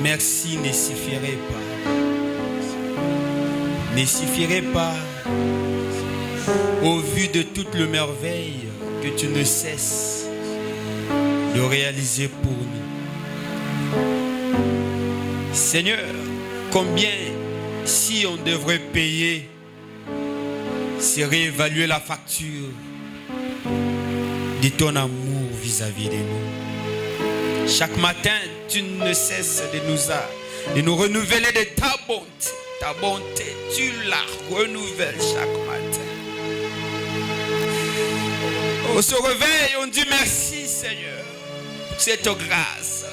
merci ne suffirait pas. Ne suffirait pas au vu de toute le merveille que tu ne cesses de réaliser pour nous. Seigneur, combien si on devrait payer, c'est réévaluer la facture de ton amour vis-à-vis de nous. Chaque matin, tu ne cesses de nous renouveler de ta bonté. Ta bonté, tu la renouvelles chaque matin. On se réveille, on dit merci Seigneur pour cette grâce.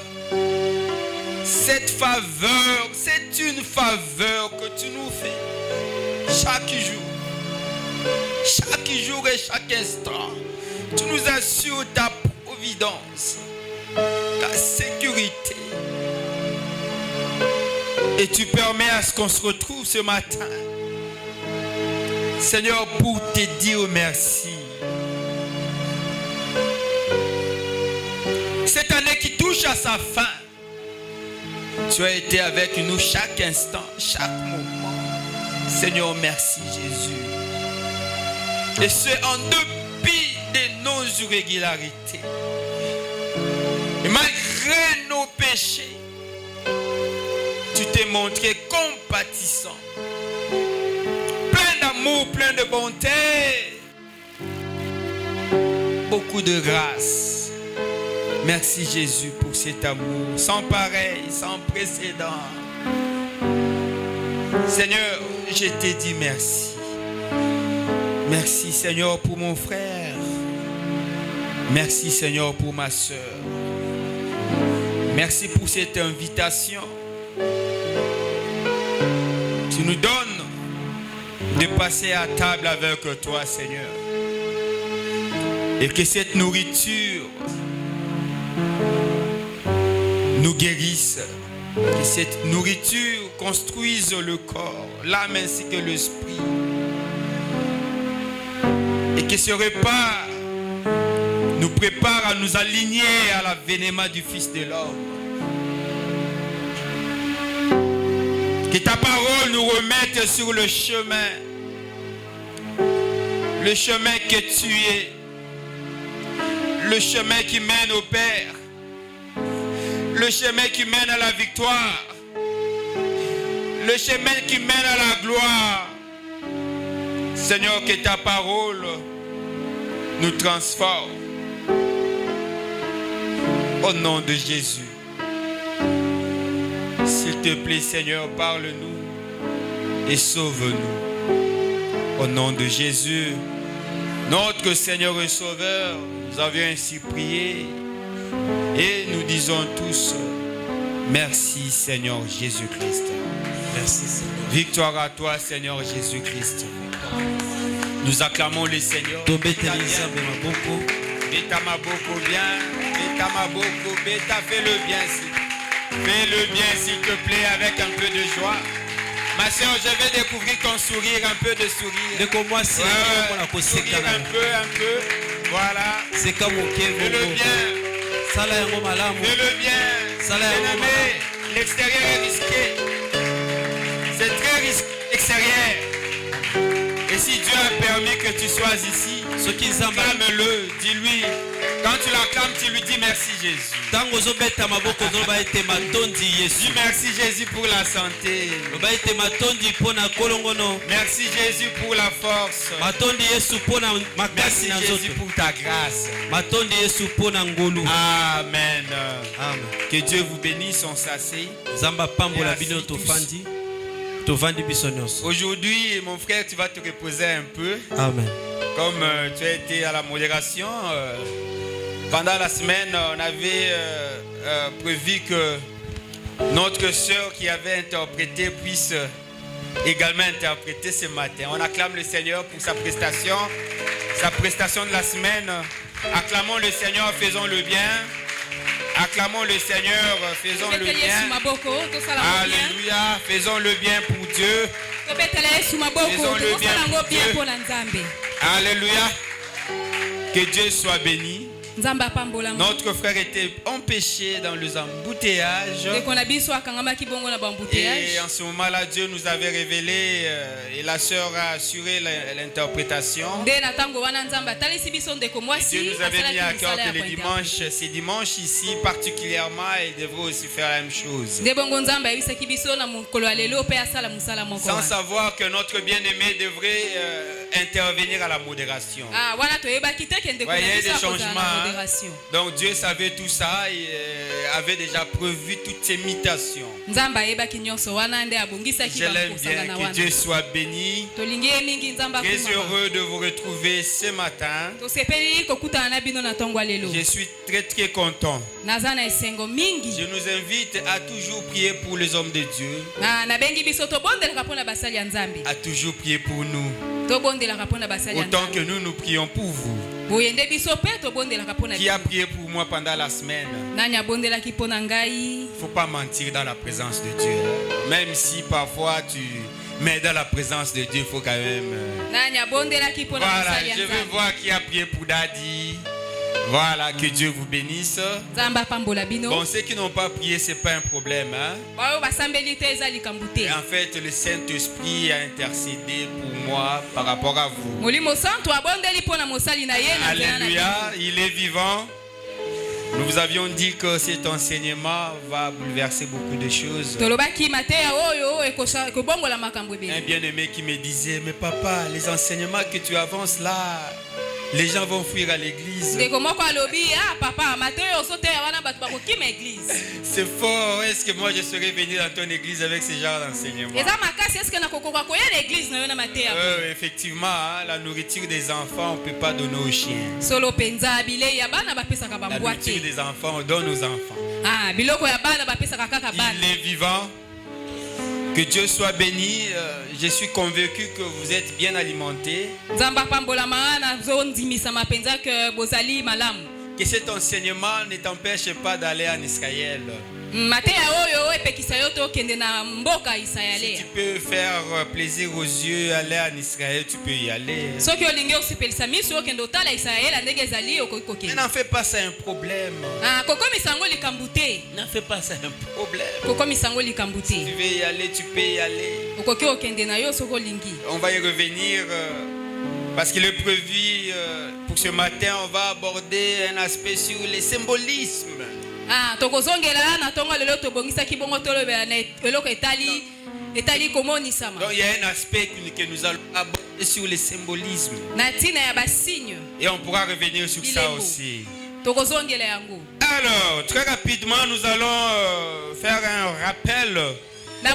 Cette faveur, c'est une faveur que tu nous fais chaque jour. Chaque jour et chaque instant, tu nous assures ta providence, ta sécurité. Et tu permets à ce qu'on se retrouve ce matin, Seigneur, pour te dire merci. Cette année qui touche à sa fin, tu as été avec nous chaque instant, chaque moment. Seigneur, merci Jésus. Et c'est en dépit de nos irrégularités, et malgré nos péchés, tu t'es montré compatissant, plein d'amour, plein de bonté, beaucoup de grâce. Merci Jésus pour cet amour sans pareil, sans précédent. Seigneur, je te dis merci. Merci Seigneur pour mon frère. Merci Seigneur pour ma soeur. Merci pour cette invitation. Tu nous donnes de passer à table avec toi Seigneur. Et que cette nourriture nous guérisse. Que cette nourriture construise le corps, l'âme ainsi que l'esprit. Et que ce repas nous prépare à nous aligner à l'avènement du Fils de l'homme. Que ta parole nous remette sur le chemin que tu es, le chemin qui mène au Père, le chemin qui mène à la victoire, le chemin qui mène à la gloire. Seigneur, que ta parole nous transforme. Au nom de Jésus. S'il te plaît, Seigneur, parle-nous et sauve-nous. Au nom de Jésus, notre Seigneur et Sauveur, nous avions ainsi prié et nous disons tous merci, Seigneur Jésus-Christ. Merci, Seigneur. Victoire à toi, Seigneur Jésus-Christ. Nous acclamons le Seigneur. Beta Maboko bien, Beta Maboko, Beta fais le bien, fais-le bien s'il te plaît avec un peu de joie. Ma soeur, je vais découvrir ton sourire, un peu de sourire. Sourire un peu, voilà. C'est comme fais-le bien. Fais-le bien. Bien-aimé, l'extérieur est risqué. C'est très risqué l'extérieur. Et si Dieu a permis que tu sois ici, acclame-le, dis-lui. Quand tu l'acclames, tu lui dis merci Jésus. Dis merci Jésus pour la santé. Merci Jésus pour la force. Merci Jésus pour ta grâce. Amen. Que Dieu vous bénisse, on s'assied. Aujourd'hui, mon frère, tu vas te reposer un peu. Amen. Comme tu as été à la modération, pendant la semaine, on avait prévu que notre sœur qui avait interprété puisse également interpréter ce matin. On acclame le Seigneur pour sa prestation de la semaine. Acclamons le Seigneur, faisons le bien. Acclamons le Seigneur, faisons le bien. Alléluia, faisons le bien pour Dieu. Faisons le bien pour Dieu. Alléluia. Que Dieu soit béni. Notre frère était empêché dans les embouteillages. Et en ce moment-là, Dieu nous avait révélé et la sœur a assuré l'interprétation. Dieu nous avait mis à cœur que les dimanches, ces dimanches ici particulièrement, il devrait aussi faire la même chose. Sans savoir que notre bien-aimé devrait intervenir à la modération. Il y a des changements. Donc Dieu savait tout ça et avait déjà prévu toutes ces mutations. Je l'aime bien, que Dieu soit béni. Très heureux de vous retrouver ce matin. Je suis très très content. Je nous invite à toujours prier pour les hommes de Dieu. À toujours prier pour nous. Autant que nous prions pour vous. Qui a prié pour moi pendant la semaine? Il ne faut pas mentir dans la présence de Dieu. Même si parfois tu mets dans la présence de Dieu, il faut quand même. Voilà, je veux voir qui a prié pour Daddy. Voilà, que Dieu vous bénisse. Bon, ceux qui n'ont pas prié, ce n'est pas un problème. Hein? Et en fait, le Saint-Esprit a intercédé pour moi par rapport à vous. Alléluia, il est vivant. Nous vous avions dit que cet enseignement va bouleverser beaucoup de choses. Un bien-aimé qui me disait, mais papa, les enseignements que tu avances là, les gens vont fuir à l'église. C'est fort. Est-ce que moi je serais venu dans ton église avec ce genre d'enseignement? Effectivement, hein, la nourriture des enfants, on ne peut pas donner aux chiens. La nourriture des enfants, on donne aux enfants. Il est vivant. Que Dieu soit béni. Je suis convaincu que vous êtes bien alimentés. Que cet enseignement ne t'empêche pas d'aller en Israël. Si tu peux faire plaisir aux yeux, aller en Israël, tu peux y aller. Mais n'en fais pas ça un problème. N'en fais pas ça un problème. Si tu veux y aller, tu peux y aller. On va y revenir parce qu'il est prévu pour ce matin, on va aborder un aspect sur les symbolismes. Donc il y a un aspect que nous allons aborder sur les symbolismes. Et on pourra revenir sur ça aussi. Alors, très rapidement, nous allons faire un rappel. Vous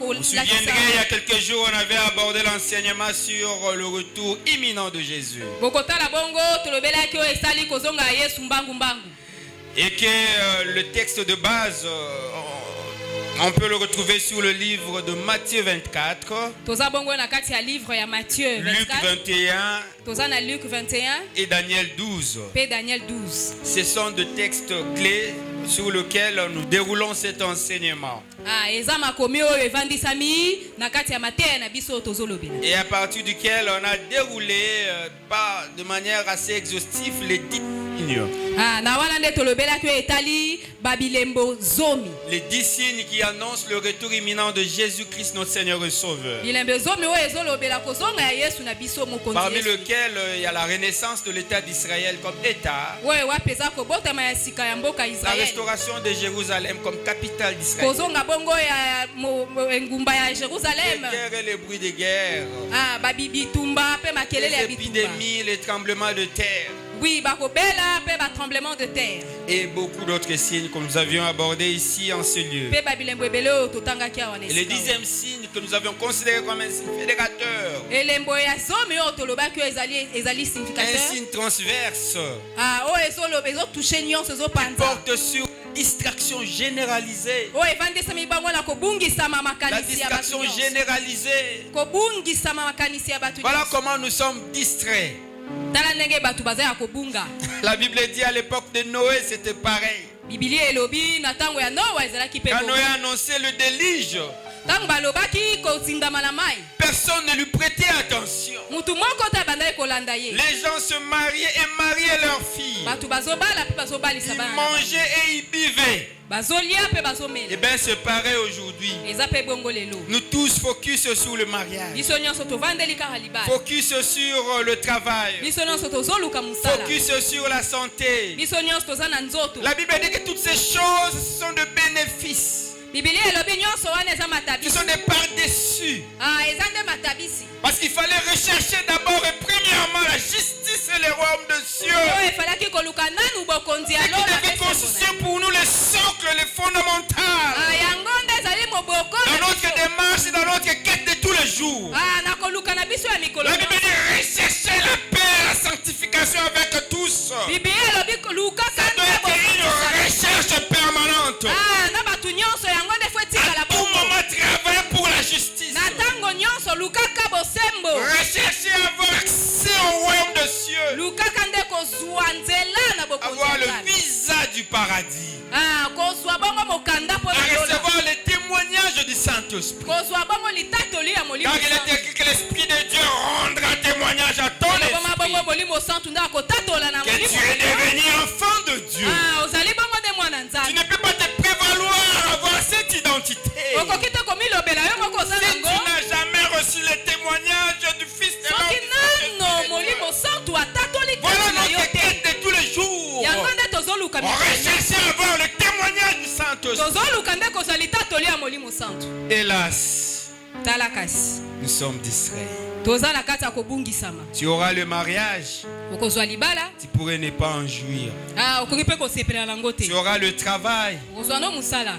vous souviendrez, il y a quelques jours, on avait abordé l'enseignement sur le retour imminent de Jésus. Et que le texte de base, on peut le retrouver sur le livre de Matthieu 24, Luc 21 et Daniel 12. Ce sont deux textes clés sur lesquels nous déroulons cet enseignement. Et à partir duquel on a déroulé de manière assez exhaustive les 10 signes. Les 10 signes qui annoncent le retour imminent de Jésus-Christ, notre Seigneur et Sauveur. Parmi lesquels il y a la renaissance de l'État d'Israël comme État. La restauration de Jérusalem comme capitale d'Israël. Les guerres et les bruits de guerre. Les épidémies, les tremblements de terre. Et beaucoup d'autres signes que nous avions abordés ici en ce lieu. Et le 10e signe que nous avions considéré comme un signe fédérateur. Un signe transverse. Qui porte sur distraction généralisée. La distraction généralisée. Voilà comment nous sommes distraits. La Bible dit à l'époque de Noé, c'était pareil. Quand Noé a annoncé le déluge, Personne ne lui prêtait attention. Les gens se mariaient et mariaient leurs filles. Ils mangeaient et ils buvaient. Et bien c'est pareil aujourd'hui. Nous tous focus sur le mariage. Focus sur le travail. Focus sur la santé. La Bible dit que toutes ces choses sont de bénéfices. Ce sont des par-dessus. Parce qu'il fallait rechercher d'abord et premièrement la justice et le royaume de Dieu. Ce qui devait constituer pour nous le socle, le fondamental. Dans notre démarche et dans notre quête de tous les jours. La Bible dit rechercher la paix, la sanctification avec tous. Ça doit être une recherche permanente. À tout moment travailler pour la justice. Rechercher avoir accès au royaume de Dieu. Avoir le visa du paradis. À recevoir les témoignages du Saint-Esprit. Car il est écrit que l'Esprit de Dieu rendra témoignage à ton esprit que tu es devenu enfant de Dieu. Tu ne peux pas te prévaloir avoir cette identité si tu n'as jamais reçu le témoignage du Fils de l'homme. Voilà notre quête de tous les jours. On recherche à avoir le témoignage du Saint-Esprit. Hélas, nous sommes distraits. Tu auras le mariage, tu pourrais ne pas en jouir. Tu auras le travail,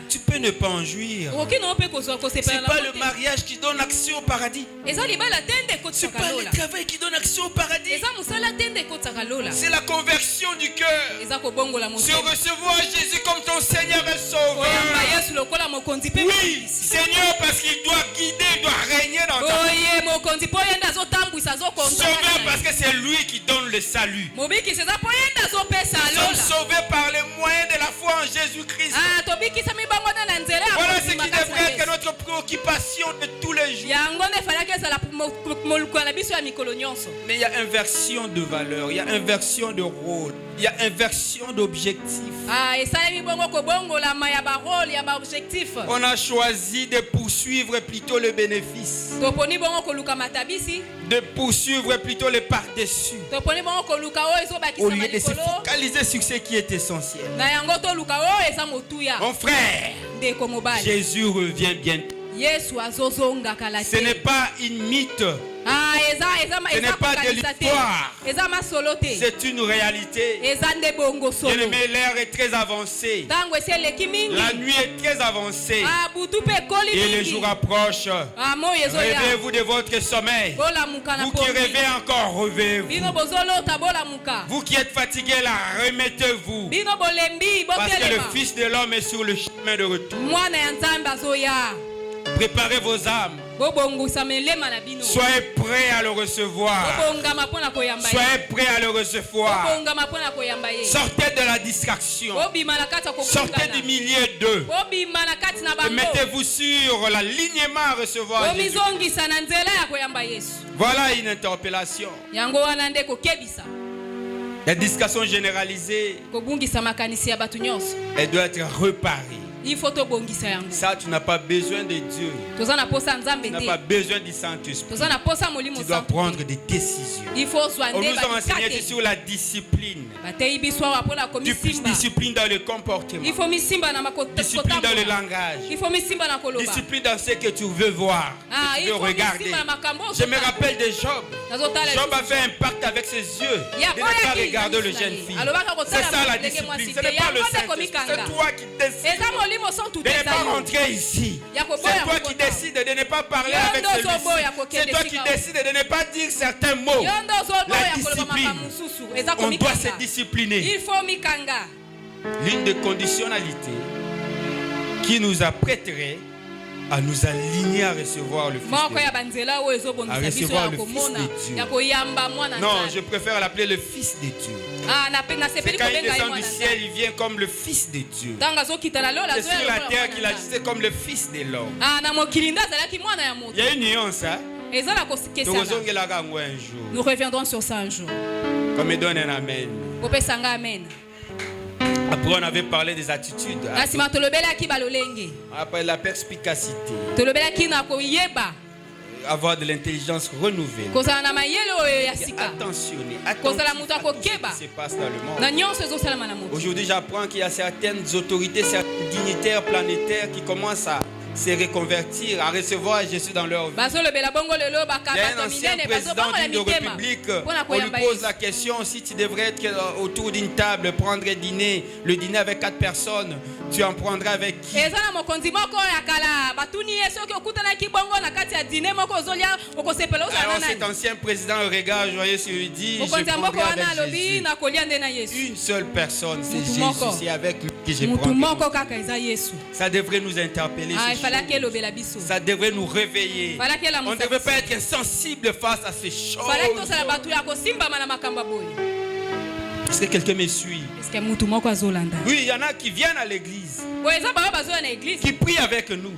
tu peux ne pas en jouir. C'est pas le mariage qui donne accès au paradis. C'est pas le travail qui donne accès au paradis. C'est la conversion du cœur. C'est recevoir Jésus comme ton Seigneur et Sauveur. Oui, Seigneur, parce qu'il doit guider, il doit régner dans ta vie. Sauveur parce que c'est lui qui donne le salut. Nous sommes sauvés par le moyen de la foi en Jésus-Christ. Voilà ce qui devrait être notre préoccupation de tous les jours. Mais il y a inversion de valeur, il y a inversion de rôle, il y a inversion d'objectif. On a choisi de poursuivre plutôt le bénéfice, de poursuivre plutôt le par-dessus, au lieu de se focaliser sur ce qui est essentiel. Mon frère, Jésus revient bientôt. Ce n'est pas une mythe. Ce n'est pas de l'histoire. C'est une réalité. Bien-aimé, l'heure est très avancée. La nuit est très avancée. Et le jour approche. Réveillez-vous de votre sommeil. Vous qui rêvez encore, réveillez-vous. Vous qui êtes fatigués là, remettez-vous. Parce que le Fils de l'homme est sur le chemin de retour. Préparez vos âmes. Soyez prêts à le recevoir. Soyez prêts à le recevoir. Sortez de la distraction. Sortez du milieu d'eux. Et mettez-vous sur l'alignement à recevoir Jésus. Voilà une interpellation. La distraction généralisée, elle doit être réparée. Ça, tu n'as pas besoin de Dieu. Tu n'as pas besoin du Saint-Esprit. Tu dois prendre des décisions. On nous a enseigné sur la discipline. Discipline dans le comportement. Discipline dans le langage. Discipline dans ce que tu veux voir, que tu veux regarder. Je me rappelle de Job. Job a fait un pacte avec ses yeux de ne pas regarder le jeune fille. C'est ça la discipline. Ce n'est pas le Saint-Esprit. C'est toi qui décides de ne pas rentrer ici. C'est toi qui décides de ne pas parler avec celui-ci. C'est toi qui décides de ne pas dire certains mots. La discipline. On doit se discipliner. L'une des conditionnalités qui nous apprêterait à nous aligner à recevoir le Fils de Dieu. À recevoir le Fils de Dieu. Non, je préfère l'appeler le Fils de Dieu. C'est quand il descend du ciel, il vient comme le Fils de Dieu. C'est sur la terre qu'il agissait comme le Fils de l'homme. Il y a une nuance, hein? Nous reviendrons sur ça un jour. Comme il donne un amen. Après, on avait parlé des attitudes. Après, la perspicacité. Avoir de l'intelligence renouvelée. Attentionner. Attention à tout ce qui se passe dans le monde. Aujourd'hui, j'apprends qu'il y a certaines autorités, certains dignitaires planétaires qui commencent à se reconvertir, à recevoir Jésus dans leur vie. Il y a un ancien président d'une république, on lui pose la question si tu devrais être autour d'une table, prendre dîner, le dîner avec 4 personnes, tu en prendras avec qui? Alors cet ancien président regarde joyeux sur lui dit, je prendrai avec Jésus. Une seule personne, c'est Jésus, c'est avec lui que je prendrai. Ça devrait nous interpeller. Ça devrait nous réveiller. On ne devrait pas être insensible face à ces choses. Est-ce que quelqu'un me suit? Oui, il y en a qui viennent à l'église, qui prient avec nous,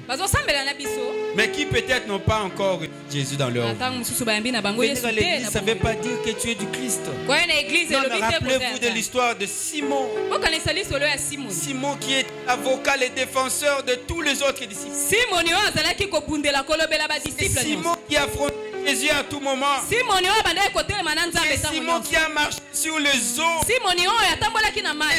mais qui peut-être n'ont pas encore Jésus dans leur vie. Venir à l'église, ça ne veut pas dire que tu es du Christ. Non, rappelez-vous de l'histoire de Simon. Simon qui est avocat et défenseur de tous les autres disciples. C'est Simon qui affronte Jésus à tout moment. C'est Simon qui a marché sur les eaux. C'est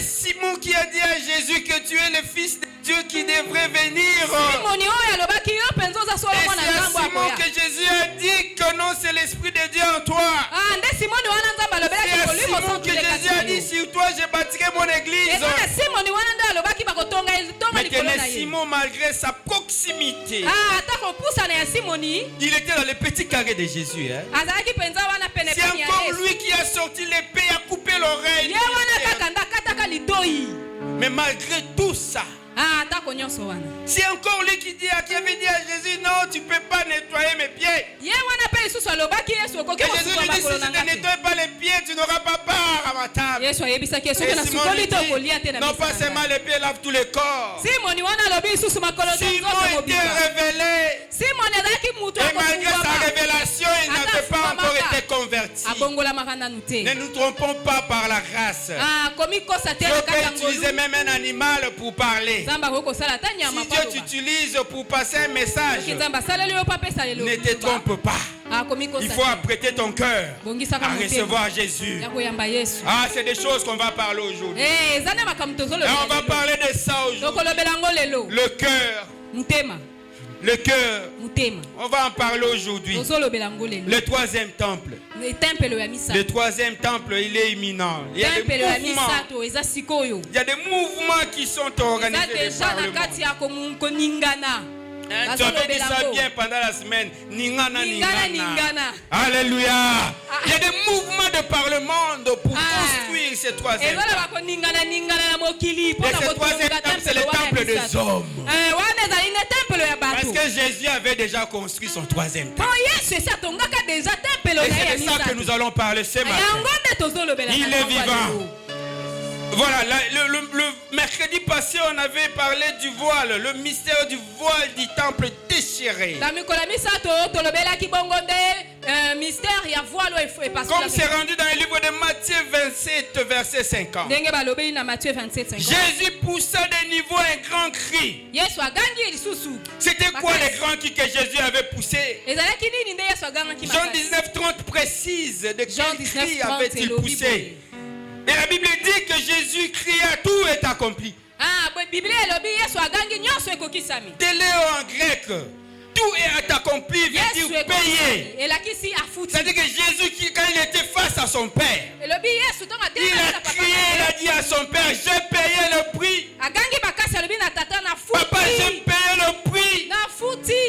Simon qui a dit à Jésus que tu es le Fils de Dieu qui devrait venir. Et c'est Simon que Jésus a dit que non, c'est l'Esprit de Dieu en toi. C'est Simon que Jésus a dit sur toi je bâtirai mon église. Maintenant Simon, malgré sa proximité, il était dans le petit carré de Jésus. C'est encore lui qui a sorti l'épée et a coupé l'oreille. Mais malgré tout ça, c'est encore lui qui avait dit à Jésus, non, tu ne peux pas nettoyer mes pieds. Et Jésus lui dit, si tu ne nettoies pas les pieds, tu n'auras pas part à ma table. Et Simon lui dit, non pas seulement les pieds, lave tous les corps. Simon était révélé. Et malgré sa révélation, il n'avait pas encore été converti. Ne nous trompons pas par la grâce. Dieu peut utiliser même un animal pour parler. Si Dieu t'utilise pour passer un message, ne te trompe pas. Il faut apprêter ton cœur à recevoir Jésus. Ah, c'est des choses qu'on va parler aujourd'hui. Et on va parler de ça aujourd'hui. Le cœur. Le cœur. On va en parler aujourd'hui. Le troisième temple. Le troisième temple, il est imminent. Il y a des mouvements qui sont organisés par le monde. Tu avais dit ça bien pendant la semaine. Ningana. Alléluia. Il y a des mouvements de par le monde pour construire ce troisième temple. Et ce troisième temple, c'est le temple des hommes. Parce que Jésus avait déjà construit son troisième temple. Et c'est de ça que nous allons parler ce matin. Il est vivant. Voilà, le mercredi passé, on avait parlé du voile, le mystère du voile du temple déchiré. Comme c'est rendu dans le livre de Matthieu 27, verset 50. Jésus poussa de niveau un grand cri. C'était quoi le grand cri que Jésus avait poussé? Jean 19, 30 précise de quel cri avait-il poussé. Et la Bible dit que Jésus cria, tout est accompli. Téléo en grec, tout est accompli, veut dire payé. C'est-à-dire que Jésus, quand il était face à son Père, il a crié, il a dit à son Père, j'ai payé le prix. Papa, j'ai payé le prix.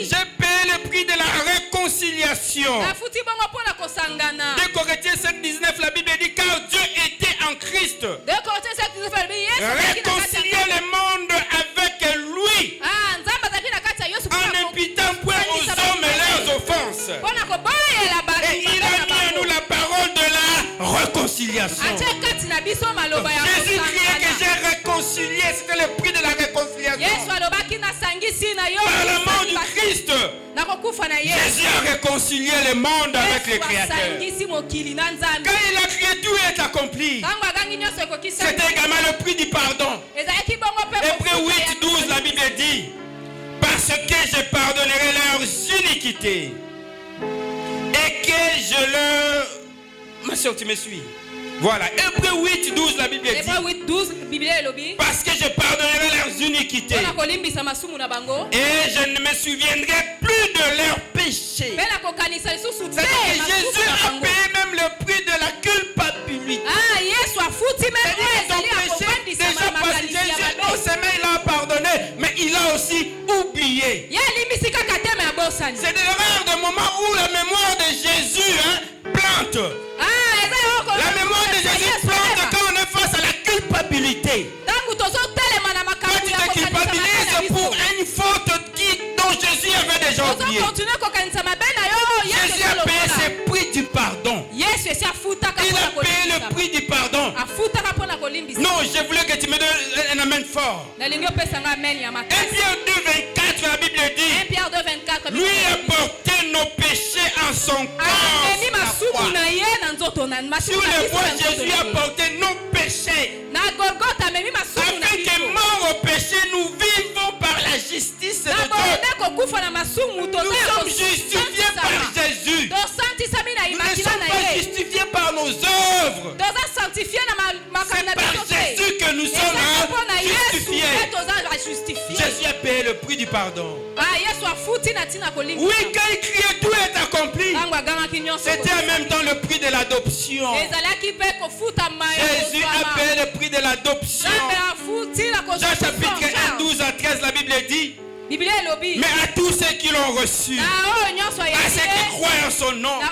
J'ai payé le prix de la réconciliation. 2 Corinthiens 7:19, la Bible dit, car Dieu était en Christ. Réconcilier le monde avec lui. En réconciliation. Jésus criait que j'ai réconcilié. C'était le prix de la réconciliation. Par la mort du Christ, Jésus a réconcilié le monde avec le Créateur. Quand la créature est accomplie, c'était également le prix du pardon. Hébreux 8:12, la Bible dit: parce que je pardonnerai leurs iniquités et que je leur... Ma soeur, tu me suis? Voilà, Hébreux 8:12, la Bible dit: parce que je pardonnerai leurs iniquités et je ne me souviendrai plus de leurs péchés. C'est-à-dire que Jésus a payé même le prix de la culpabilité. Déjà parce que Jésus non seulement il a pardonné, mais il a aussi oublié. C'est de l'erreur de moment où la mémoire de Jésus plante. La mémoire de Jésus plante quand on est face à la culpabilité. Quand tu te culpabilises pour une faute dont Jésus avait déjà oublié. Jésus a payé ce prix du pardon. Il a payé le prix du pardon. Non, je voulais que tu me donnes un amen fort. 1 Pierre 2:24, la Bible dit: lui a porté nos péchés en son corps. Sur le bois, Jésus a porté nos péchés. Afin que mort au péché, nous vivons par la justice de Dieu. Nous sommes justifiés par Jésus. Nous ne sommes pas justifiés par nos œuvres. C'est par Jésus que nous sommes justifiés. Jésus a payé le prix du pardon. Oui, quand il criait tout est accompli, c'était en même temps le prix de l'adoption. Jésus a payé le prix de l'adoption. Jean chapitre 1:12-13, la Bible dit: mais à tous ceux qui l'ont reçu, à ceux qui croient en son nom, il a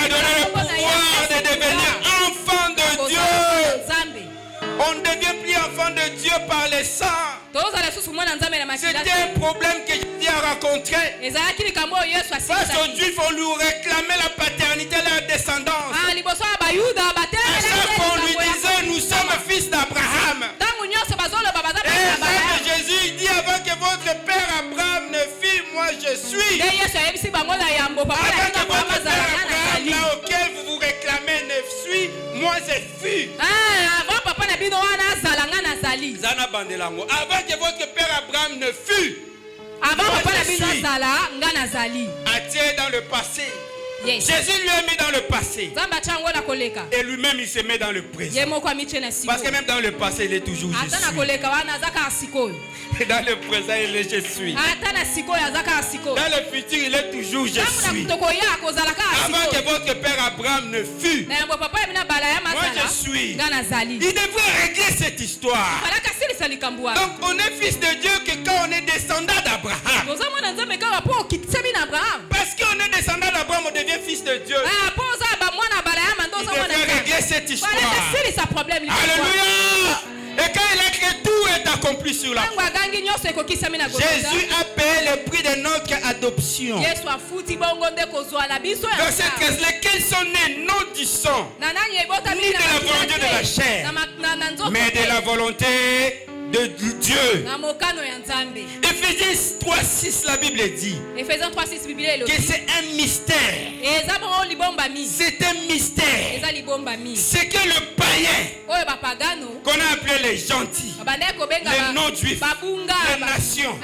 donné le pouvoir de devenir enfant de Dieu. On ne devient plus enfant de Dieu par les sang. C'était un problème que Jésus a rencontré. Face aux Juifs, on lui réclamait la paternité, la descendance. À chaque fois, on lui disait: nous sommes fils d'Abraham. Et Jésus dit: avant que votre père Abraham ne fût, moi je suis. Avant que votre père Abraham, là auquel vous vous réclamez, ne fût, moi je fus. Avant que votre père Abraham ne fût, attiré dans le passé. Yes. Jésus lui a mis dans le passé. Et lui-même il se met dans le présent. Parce que même dans le passé il est toujours je suis. Et dans le présent il est je suis. Dans le futur il est toujours je suis. Avant que votre père Abraham ne fût, moi je suis. Il devrait régler cette histoire. Donc on est fils de Dieu que quand on est descendant d'Abraham. Parce qu'on est descendant d'Abraham, on devient fils de Dieu. Il devrait régler cette histoire. Alléluia. Et quand il a créé, tout est accompli sur la croix. Jésus a payé le prix de notre adoption. Verset 13. Lesquels sont nés non du sang, ni de la volonté de la chair, mais de la volonté de Dieu. Ephésiens 3:6, la Bible dit que c'est un mystère. C'est un mystère. C'est que le païen, qu'on a appelé les gentils, les non-juifs, les nations,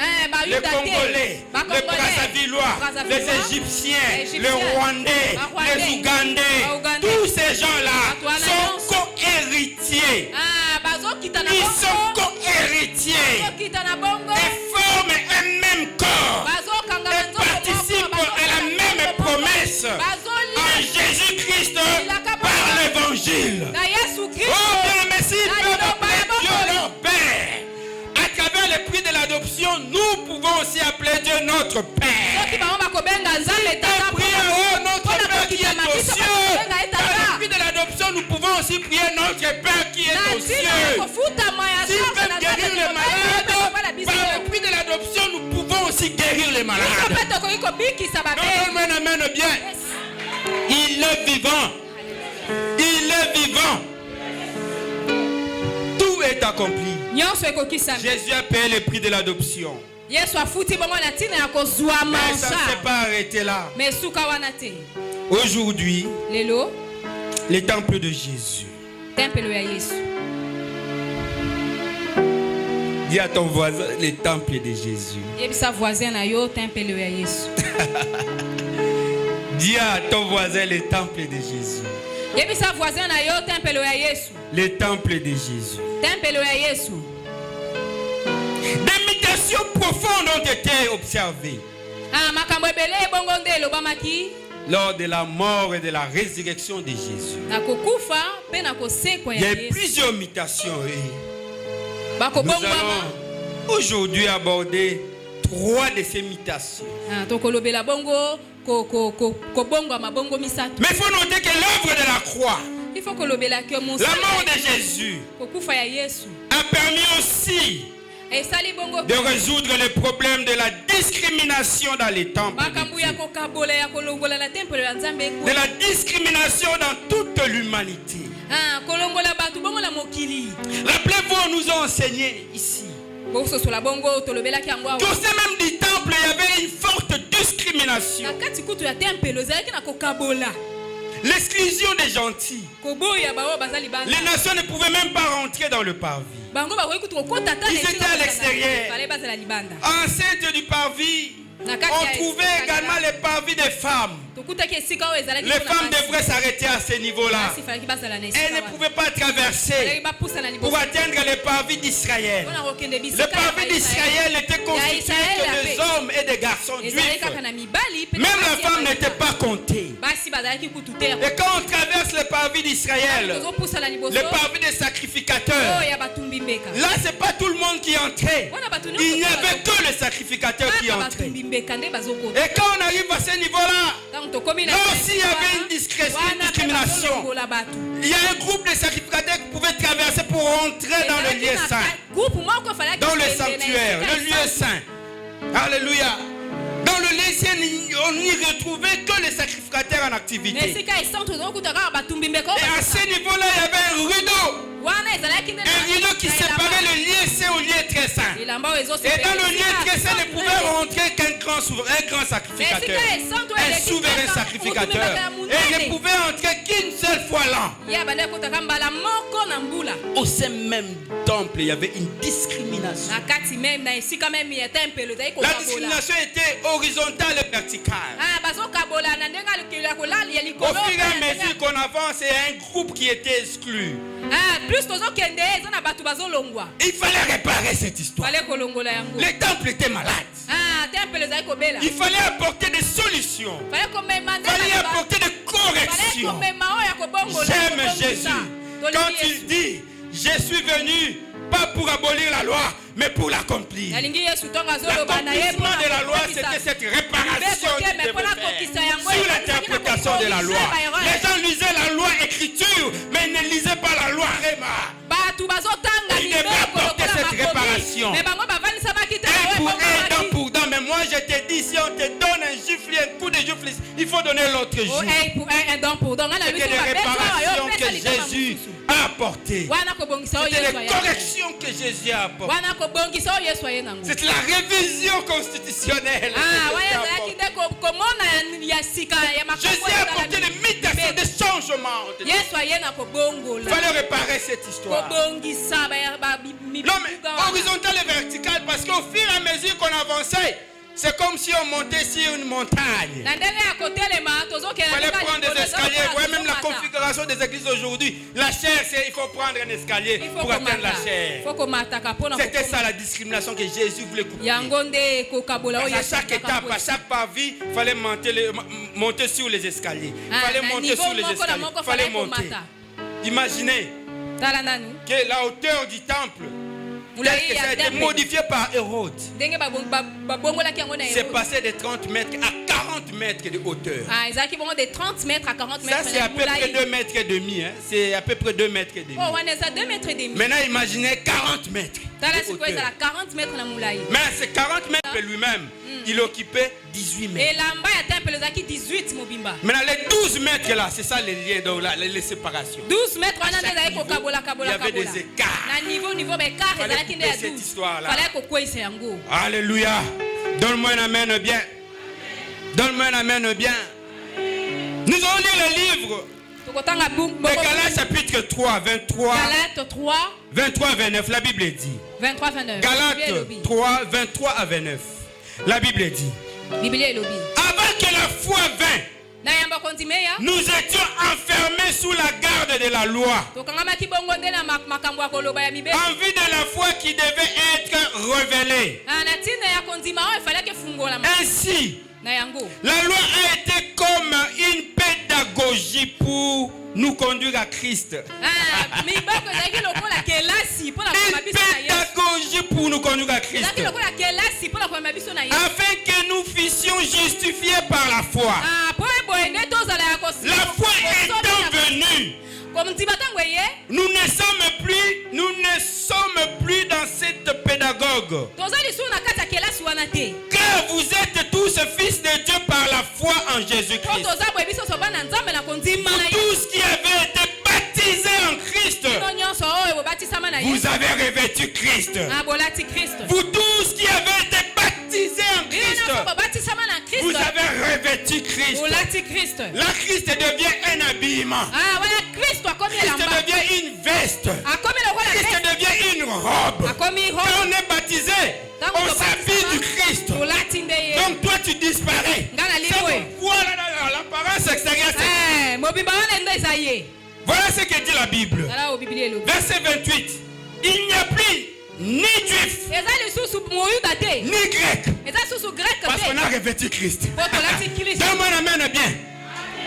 les Congolais, les Brazzavillois, les Égyptiens, les Rwandais, les Ougandais, tous ces gens-là sont co-héritiers. Ils sont co-héritiers et forment un même corps et participent à la même promesse en Jésus-Christ par l'évangile. Oh bien, merci Dieu leur Père. À travers le prix de l'adoption, nous pouvons aussi appeler Dieu notre Père. Notre Père qui est aux cieux. Par le prix de l'adoption, nous pouvons aussi prier notre Père qui est aux cieux. S'il peut guérir les malades, par le prix de l'adoption, nous pouvons aussi guérir les malades. Non, amen bien. Il est vivant. Il est vivant. est accompli. nyonso ekokisami. Jésus a payé le prix de l'adoption. Yesu afuti bongo na ntina ya kozwa Mais ça ne s'est mansa. pas arrêté là. Mais suka wana te. Aujourd'hui, Lelo le temple de Jésus. tempelo ya Yesu. Dis à ton voisin, le temple de Jésus. Yebisa voisin na yo tempelo ya Yesu. Dis à ton voisin, le temple de Jésus. Yebisa voisin na yo tempelo ya Yesu. Le temple de Jésus. Tempelo ya Yesu. Des mutations profondes ont été observées Ah, makambo ebele bongo nde lobamaki lors de la mort et de la résurrection de Jésus. na kokufa pe na kosekwa Il y ya a Yesu. plusieurs mutations. Et nous Bakobongwama. allons aujourd'hui aborder 3 de ces mutations. Ah, tokolobela bongo kobongwama bongo misato. Mais il faut noter que l'œuvre de la croix, Il faut kolobela ke la mort de Jésus, kokufa ya Yesu. a permis aussi Esali bongo de résoudre le problème de la discrimination dans les temples de makambo ya Dieu. kokabola ya kolongola na tempelo ya Nzambe. De la discrimination dans toute l'humanité. Ah, kolongola batu bongo la mokili. Rappelez-vous, on nous a enseigné ici Bososola bongo tolobelaki yango awa. qu'au sein même du temple, il y avait une forte discrimination. Na kati kutu ya tempelo ezalaki na kokabola. L'exclusion des gentils. Koboya bawo bazali bana. Les nations ne pouvaient même pas rentrer dans le parvis. Bango bakoki kutu kokota ta. Ils étaient à l'extérieur. Fallait bazala libanda. Enceinte du parvis, on trouvait également les parvis des femmes. Tokutaki esika oyo ezalaki. Les femmes devraient s'arrêter à ce niveau-là. Basi falaki bazala na esika. Elles ne pouvaient pas traverser pour atteindre les parvis d'Israël. Le parvis d'Israël n'était constitué que des hommes et des garçons juifs. Même la femme n'était pas comptée. Et quand on traverse le parvis d'Israël, le parvis des sacrificateurs, là c'est pas tout le monde qui entrait. Il n'y avait que les sacrificateurs qui entraient. Et quand on arrive à ce niveau-là, là aussi il y avait une discrimination. Il y a un groupe de sacrificateurs qui pouvaient traverser pour rentrer dans le lieu saint, dans le sanctuaire, le lieu saint. Alléluia. Dans le lieu saint, on n'y retrouvait que les sacrificateurs en activité. Et à ce niveau-là, il y avait un rideau. Un rideau qui séparait le lieu saint au lieu très saint. Et dans le lieu très saint, ne pouvait rentrer qu'un grand sacrificateur, un souverain sacrificateur. Et il ne pouvait entrer qu'une seule fois l'an. Au sein même du temple, il y avait une discrimination. La discrimination était horizontale et verticale. Au fur et à mesure qu'on avance, il y a un groupe qui était exclu. Il fallait réparer cette histoire. Le temple était malade. Il fallait apporter des solutions. Il fallait apporter des corrections. J'aime Jésus quand il dit: je suis venu pas pour abolir la loi, mais pour l'accomplir. L'accomplissement de la loi, c'était cette réparation qu'il devait faire sur l'interprétation de la loi. Les gens lisaient la loi écriture, mais ils ne lisaient pas la loi Réma. Ils devaient apporter cette réparation. Un pour un, dent pour dent. Mais moi je te dis, si on te donne un gifle, un coup de gifle, il faut donner l'autre gifle. C'était des réparations que Jésus a apportées. C'était les corrections que Jésus a apportées. C'est la révision constitutionnelle. Jésus a apporté des mutations, des changements. Il fallait réparer cette histoire. L'homme horizontal et vertical, parce qu'au fur et à mesure qu'on avançait, c'est comme si on montait sur une montagne. Il fallait prendre des escaliers. Vous voyez même la configuration des églises aujourd'hui. La chair, il faut prendre un escalier pour atteindre la chair. C'était ça la discrimination que Jésus voulait couper. À chaque étape, à chaque parvis, il fallait monter sur les escaliers. Il fallait monter sur les escaliers. Il fallait monter. Imaginez que la hauteur du temple, ça a été modifié par Hérode. C'est passé de 30 mètres à 40 mètres de hauteur. Ça, c'est à peu près 2 mètres et demi. C'est à peu près 2 mètres et demi. Maintenant, imaginez 40 mètres. Mais c'est 40 mètres lui-même. il occupait 18 mètres. elamba ya temple ezalaki 18 mobimba. Maintenant, les 12 mètres là, c'est ça les liens, donc là, les séparations. 12 mètres wana nde ezalaki niveau, kokabola il y avait des écarts. na niveau baekart Fallait ezalaki nde ya couper cette 12. histoire-là. Fallait kokweyisa yango. Alléluia. Donne-moi un amen bien. Donne-moi un amen bien. Nous allons lire le livre Tokotanga de Galates chapitre 3, 23. Galates 3, 23 à 29, la Bible dit. 23, 29. Galates 3, 23 à 29. La Bible dit. Biblia elobi. Avant que la foi vint, Na yamba kondimeya. nous étions enfermés sous la garde de la loi. Tokangamaki bongo nde na makambo ya koloba ya mibe. En vue de la foi qui devait être révélée. Na tina ya kondima o efalaki fungola. Ainsi, Na yango. la loi a été comme une pédagogie pour nous conduire à Christ. Miboko ezalaki lokola kelasi mpona Une komema biso na Yesu. pédagogie pour nous conduire à Christ. Ezalaki lokola kelasi mpona komema biso na Yesu. Afin que nous fissions justifiés par la foi. Po eboye nde tozala ya kosi. La foi étant venue, Komtima tango eye. nous ne sommes plus dans cette pédagogue. Tozali su na kati ya kelasi wana te. Car vous êtes tous fils de Dieu par la foi en Po Jésus-Christ. toza boye biso so bana nzambe na kondima na Yesu. Tous qui avez été baptisés en Christ, Bino nyonso oyo bobatisama na Yesu. vous avez revêtu Christ. Bolati Kristo. Vous tous qui avez été baptisés en Bino Christ, nyonso bobatisama na vous Kristo. avez revêtu Christ. Bolati Kristo. La Christ devient un habillement. Wana Kristo akomi Christ elamba. devient une veste. Akomi lokola Christ veste. devient une robe. Akomi Quand robe. on est baptisé, on s'habille du Christ. Bolati nde ye. Donc toi tu disparais. Ngana C'est liwe. qu'on voit là dans l'apparence extérieure. Mobimba wana nde eza ye. Voilà ce que dit la Bible. Tala o Biblia elobi. Verset 28. Il n'y a plus ni juif, Eza lisusu moyuda te. ni grec. Eza lisusu grec Parce qu'on te. a revêtu Christ. Po tolati Kristo. Donne-moi la main bien.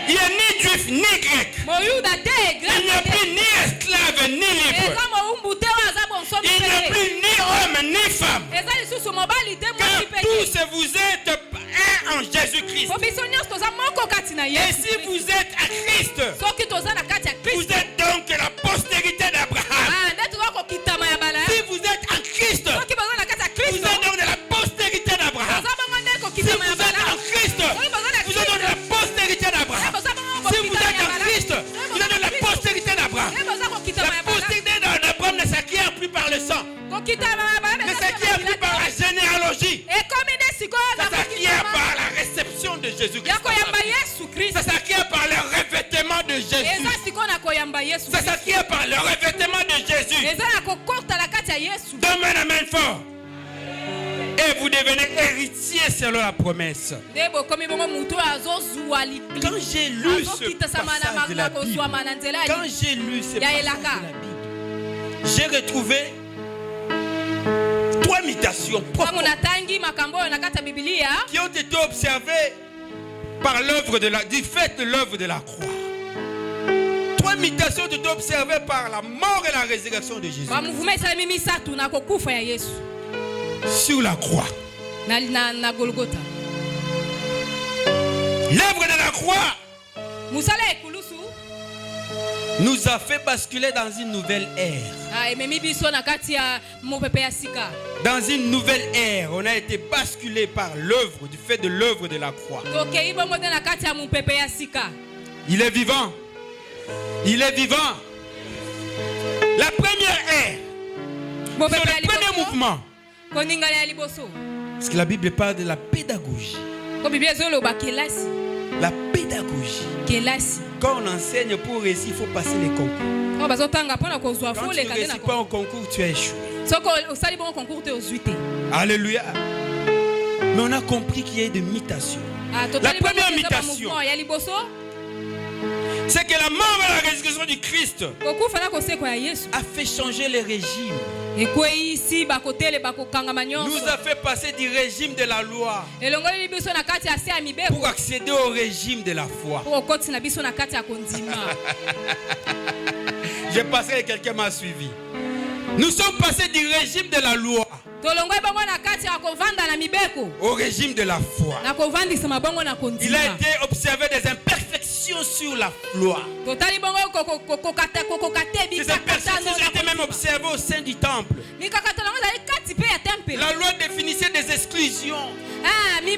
Il n'y a ni juif, ni grec. Moyuda te, Il n'y a grec te. plus ni esclave, ni libre. Eza moumbu te oyo aza bonsomi Il n'y a te. plus ni homme, ni femme. Eza lisusu mobali te Car mwasi pe te. tous vous êtes un en Jésus-Christ. Po biso nyonso toza moko kati na Et Yesu. si vous êtes à Christ, Soki toza na kati ya vous Kristo. êtes donc la postérité d'Abraham. Nde toza kokitama ya bala. Si vous êtes en Christ, Soki boza na kati ya vous Kristo. êtes donc de la postérité d'Abraham. Toza bongo nde Si vous kokitama ya êtes bala. en Christ, Soki boza na vous êtes donc de la postérité d'Abraham. Toza bongo Si vous kokitama êtes ya en bala. Christ, vous êtes de la postérité d'Abraham. Nde boza kokitama La ya bala. postérité d'Abraham ne s'acquiert plus par le sang, Kokitama ya bala. ne s'acquiert plus par la généalogie. Ekomi nde sikoyo Ça na s'acquiert kokitama. par la réception de Jésus-Christ. Ya koyamba Yesu Kristo. Ça s'acquiert par le revêtement de Jésus. Eza sikoyo na koyamba Yesu Ça Kristo. s'acquiert par le revêtement de Jésus. Eza na kokota na kati ya Yesu. Donne-moi la main fort. Et vous devenez héritier selon la promesse. Nde bokomi bongo mutu azozwa Quand j'ai lu ce azokitasama na passage de la Bible, kozwama na nzela quand j'ai lu ce Ya passage de elaka. la Bible, j'ai retrouvé trois mutations kama profondes unatangi makambo oyo na kati ya Biblia qui ont été observées par l'œuvre du fait de l'œuvre de la croix. Trois mutations ont été observées par la mort et la résurrection de Jésus bamuvuma esalemi misatu na kokufa ya Yesu sur la croix. na Golgotha. L'œuvre de la croix Musala ekulusu nous a fait basculer dans une nouvelle ère. ememi biso na kati ya mopepe ya sika. Dans une nouvelle ère, on a été basculé par l'œuvre, du fait de l'œuvre de la croix. Tokei bongo nde na kati ya mopepe ya sika. Il est vivant. Il est vivant. La première ère, c'est Mopepe ya le premier liboso mouvement. koningana ya liboso. Parce que la Bible parle de la pédagogie. Ko Biblia ezoloba kelasi. La pédagogie. Kelasi. Quand on enseigne pour réussir, il faut passer les concours. Oyo bazotanga mpona kozwa Quand fo tu ne leka nde na réussis pas au concours, tu as échoué. soko osali bongo concours te ozwi te. Alléluia. Mais on a compris qu'il y a des mutations. La première mutation, ya liboso c'est que la mort et la résurrection du Christ kokufa na kosekwa ya Yesu a fait changer les régimes. ekweyisi bakotele bakokangama Nous nyonso a fait passer du régime de la loi elongoli biso na kati ya se ya mibeko pour accéder au régime de la foi. po okoti na biso na kati ya kondima. J'ai passé et quelqu'un m'a suivi. Nous sommes passés du régime de la loi tolongoli bongo na kati ya kovanda na mibeko au régime de la foi. na kovandisama bongo na Il a kondima. été observé des imperfections sur la loi. totali bongo kokokate Ces imperfections ont été même observées au sein du temple. mikakato nango ezali kati mpe ya tempele. La loi définissait des exclusions. Mi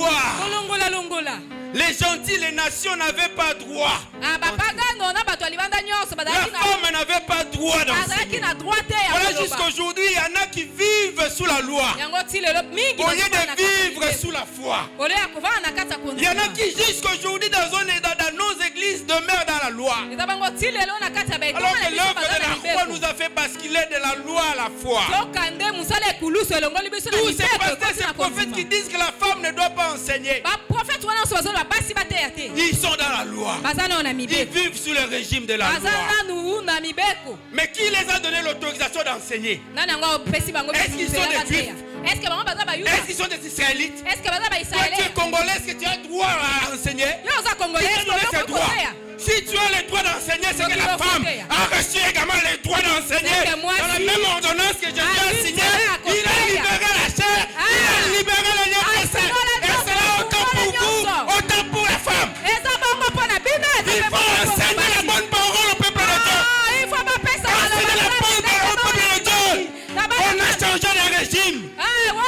droit. kolongola longola. Les gentils, les nations n'avaient pas droit. Ah bapagano na bato libanda nyonso La bazalaki na femme n'avait pas droit bazalaki d'enseigner. na droit te ya Voilà, koloba. jusqu'aujourd'hui, il y en a qui vivent sous la loi Yango ti lelo mingi au lieu bazokana na de vivre kati ya sous la foi. ole ya kovanda na kati ya Il y en a kondima. qui jusqu'aujourd'hui dans nos églises demeurent dans la loi. Eza bango ti lelo na kati ya baekoma Alors na que biso l'œuvre baza de na la foi mibeko. nous a fait basculer de la loi à la foi. Tokande musala ekulusu elongoli biso na Tous ces mibeko pasteurs, ekoti ces na prophètes qui kondima. disent que la femme ne doit pas enseigner, Baprofete wana nyonso bazoloba basi bateya te. ils sont dans la loi. Baza nao na Ils mibeko. vivent sous le régime de la Baza loi. nanu na mibeko. Mais qui les a donné l'autorisation d'enseigner? Nani yango opesi bango Est-ce qu'ils sont des Juifs? Est-ce que bango baza bayuda? Est-ce qu'ils sont des Israélites? Est-ce que baza Toi, tu es baisraélien? congolais, est-ce que tu as droit à enseigner? Yo oza congolais, Qui t'a est-ce donné que ces yo droits? koteya? Si tu as le droit d'enseigner, c'est que la femme a reçu également le droit d'enseigner. C'est que moi, Dans la si- même ordonnance que Jésus a lui, signée, c'est à côté, il a libéré la chair, il a libéré le lien de c'est sang. dans la Et nyonso, cela autant dans la pour vous, nyonso. autant pour la femme. Eza bango mpona bino, eza Il mpe faut bango enseigner mpona la basi. bonne parole au peuple de Dieu. Ah, il faut bapesa Enseigner la bonne parole au peuple de Dieu. On a changé le régime.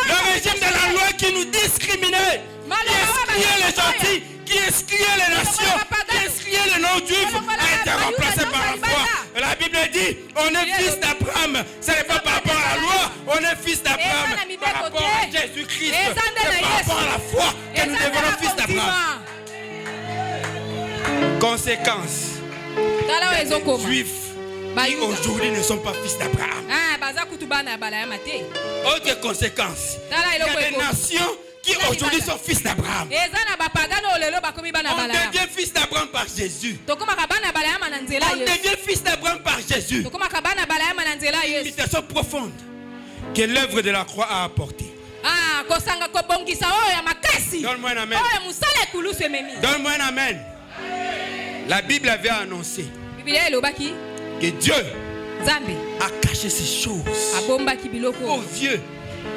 Le régime de la loi qui nous discriminait, qui excluait les gentils, qui excluait les nations, qui excluait les non-juifs, a été remplacé par la foi. Et la Bible dit, on est fils d'Abraham. Ce n'est pas par rapport à la loi, on est fils d'Abraham. Par rapport à Jésus-Christ, c'est par rapport à la foi que nous devenons fils d'Abraham. Conséquence, tala oyo ezokoma juifs qui aujourd'hui ne sont pas fils d'Abraham. ah baza kutu bana ya balayama te. Autre conséquence, Tala il y eloko a des ekomi. nations qui aujourd'hui sont fils d'Abraham. eza na bapagano oyo lelo bakomi bana ya On balayama. devient fils d'Abraham par Jésus. tokomaka bana ya balayama na nzela On yesu. devient fils d'Abraham par Jésus. tokomaka bana ya balayama na nzela Une yesu. invitation profonde que l'œuvre de la croix a apportée. ah kosanga kobongisa oyo ya makasi Donne-moi un amen. oyo mosala ekulusu ememi. Donne-moi un amen. La Bible avait annoncé biblia elobaki que Dieu nzambe a caché ces choses abombaki biloko aux vieux.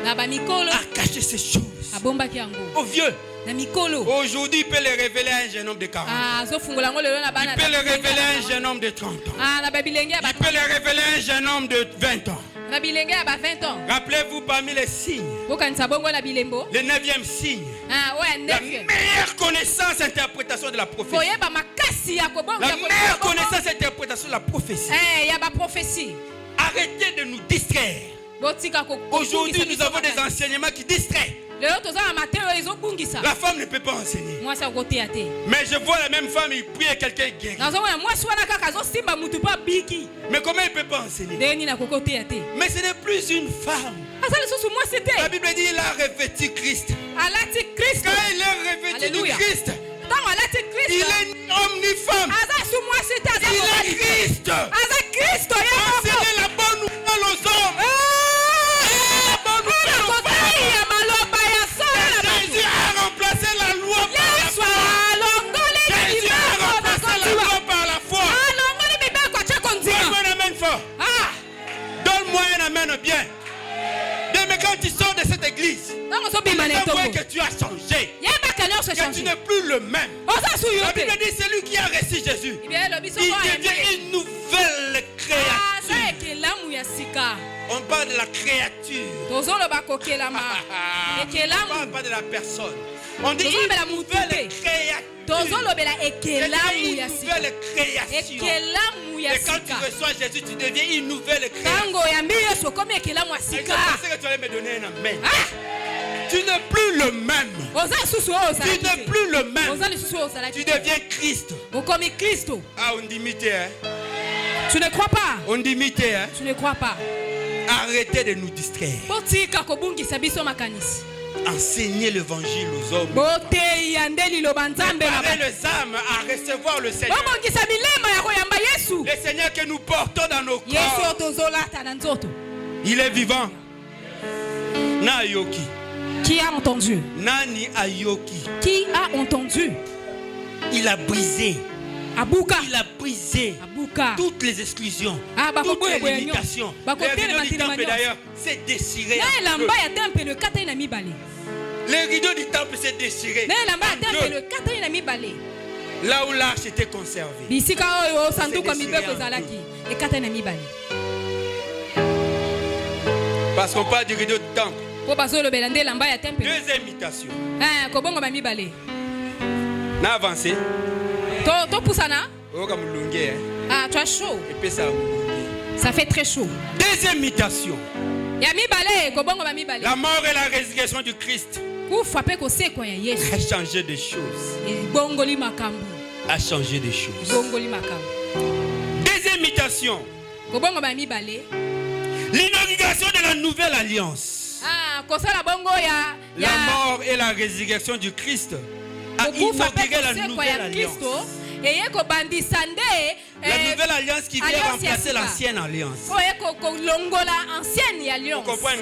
na bamikolo A caché ces choses abombaki yango aux vieux. na mikolo. Aujourd'hui, il peut les révéler à un jeune homme de 40 ans. ah azofungola yango lelo na bana. Il peut les révéler à un jeune homme de 30 ans. ah na babilenge ya Il peut les révéler à un jeune homme de 20 ans. na bilenge ya ba 20 ans. Rappelez-vous parmi les signes, bokanisa bongo na bilembo. le 9e signe, ah oyo ya la 9. meilleure connaissance, interprétation de la prophétie. koyeba makasi ya kobonga La meilleure connaissance, interprétation de la prophétie. ya baprophétie. Arrêtez de nous distraire. botika Aujourd'hui, nous avons des enseignements qui distraient. lelo toza na mateo oyo ezobungisa. La femme ne peut pas enseigner. mwasi akoteya te. Mais je vois la même femme, il prie et quelqu'un guérit. nazomona mwasi wana kaka azosimba mutu mpo abiki. Mais comment il ne peut pas enseigner? ndenge nini akokoteya te. Mais ce n'est plus une femme. aza lisusu mwasi te. La Bible dit il a revêtu Christ. alati kristo. Quand il est revêtu du Alléluia. Christ, ntango alati il kristo. est ni homme ni femme. aza su mwasi te aza Il mobali est te. Christ. aza kristo ye moko. Enseignez la bonne nouvelle aux hommes. La bonne nouvelle aux femmes. koteya maloba ya solo na bato. Jésus a remplacé la loi par la yesu foi. alongoli Jésus a mibeko remplacé la bakotiwa. loi par la foi. alongoli mibeko atya konzima. Donne-moi un amen fort. ah Donne-moi un amen bien. Bien, mais quand tu sors de cette église, ntango ozobima na tu vois etongo que tu as changé. yebaka nyonso Que tu echange n'es plus le même. oza su yo La te. Bible dit c'est lui qui a reçu Jésus. biblia elobi Il soko ayende devient une nouvelle aza créature. ekelamu ya sika. On parle de la créature. tozoloba kokelama On ne parle ekelamu. pas de la personne. On dit Tozolobela une mutu nouvelle te. créature. tozolobela C'est ekelamu une ya sika. nouvelle création. ekelamu ya Et quand tu sika. reçois Jésus, tu deviens une nouvelle création. ntango oyambi yesu okomi ekelamu ya Et je sika. pensais que tu allais me donner un amen. Ah! Tu n'es plus le même. oza lisusu oyo Tu ozalaki n'es te. plus le même. oza lisusu oyo Tu ozalaki te. deviens Christ. okomi kristo. Ah, on dit mité, hein. tu ne crois pas. On dit mité, hein. tu ne crois pas. Arrêtez de nous distraire. botika kobungisa biso makanisi. Enseignez l'évangile aux hommes. boteya nde liloba nzambe na Préparez bato. les âmes à recevoir le Seigneur. bobongisa milema ya koyamba yesu. Le Seigneur que nous portons dans nos yesu oyo corps. tozolata na nzoto. Il est vivant. Na ayoki. qui a entendu. Nani ayoki. qui a entendu. Il a brisé. abuka. Il a brisé abuka. toutes les exclusions, Ah, bah, toutes les boye, boye, limitations. bah, Les côté, rideaux les du temple matériaux. d'ailleurs s'est déchiré. na en deux. elamba ya tempelo ekatani na mibale. Les rideaux du temple s'est déchiré. na elamba ya en deux. tempelo ekatani na mibale. Là où l'arche était conservée. bisika oyo sanduku ya déchiré mibeko en ezalaki ekatani na mibale. Parce qu'on parle du rideau du temple. Deux imitations. Na avancé. Ah, tu as chaud. Ça fait très chaud. Deuxième imitation. La mort et la résurrection du Christ a changé des choses. A changé des choses. Deuxième imitation. L'inauguration de la nouvelle alliance. La mort et la résurrection du Christ a inauguré la nouvelle alliance. La nouvelle alliance qui vient remplacer l'ancienne alliance. Vous comprenez?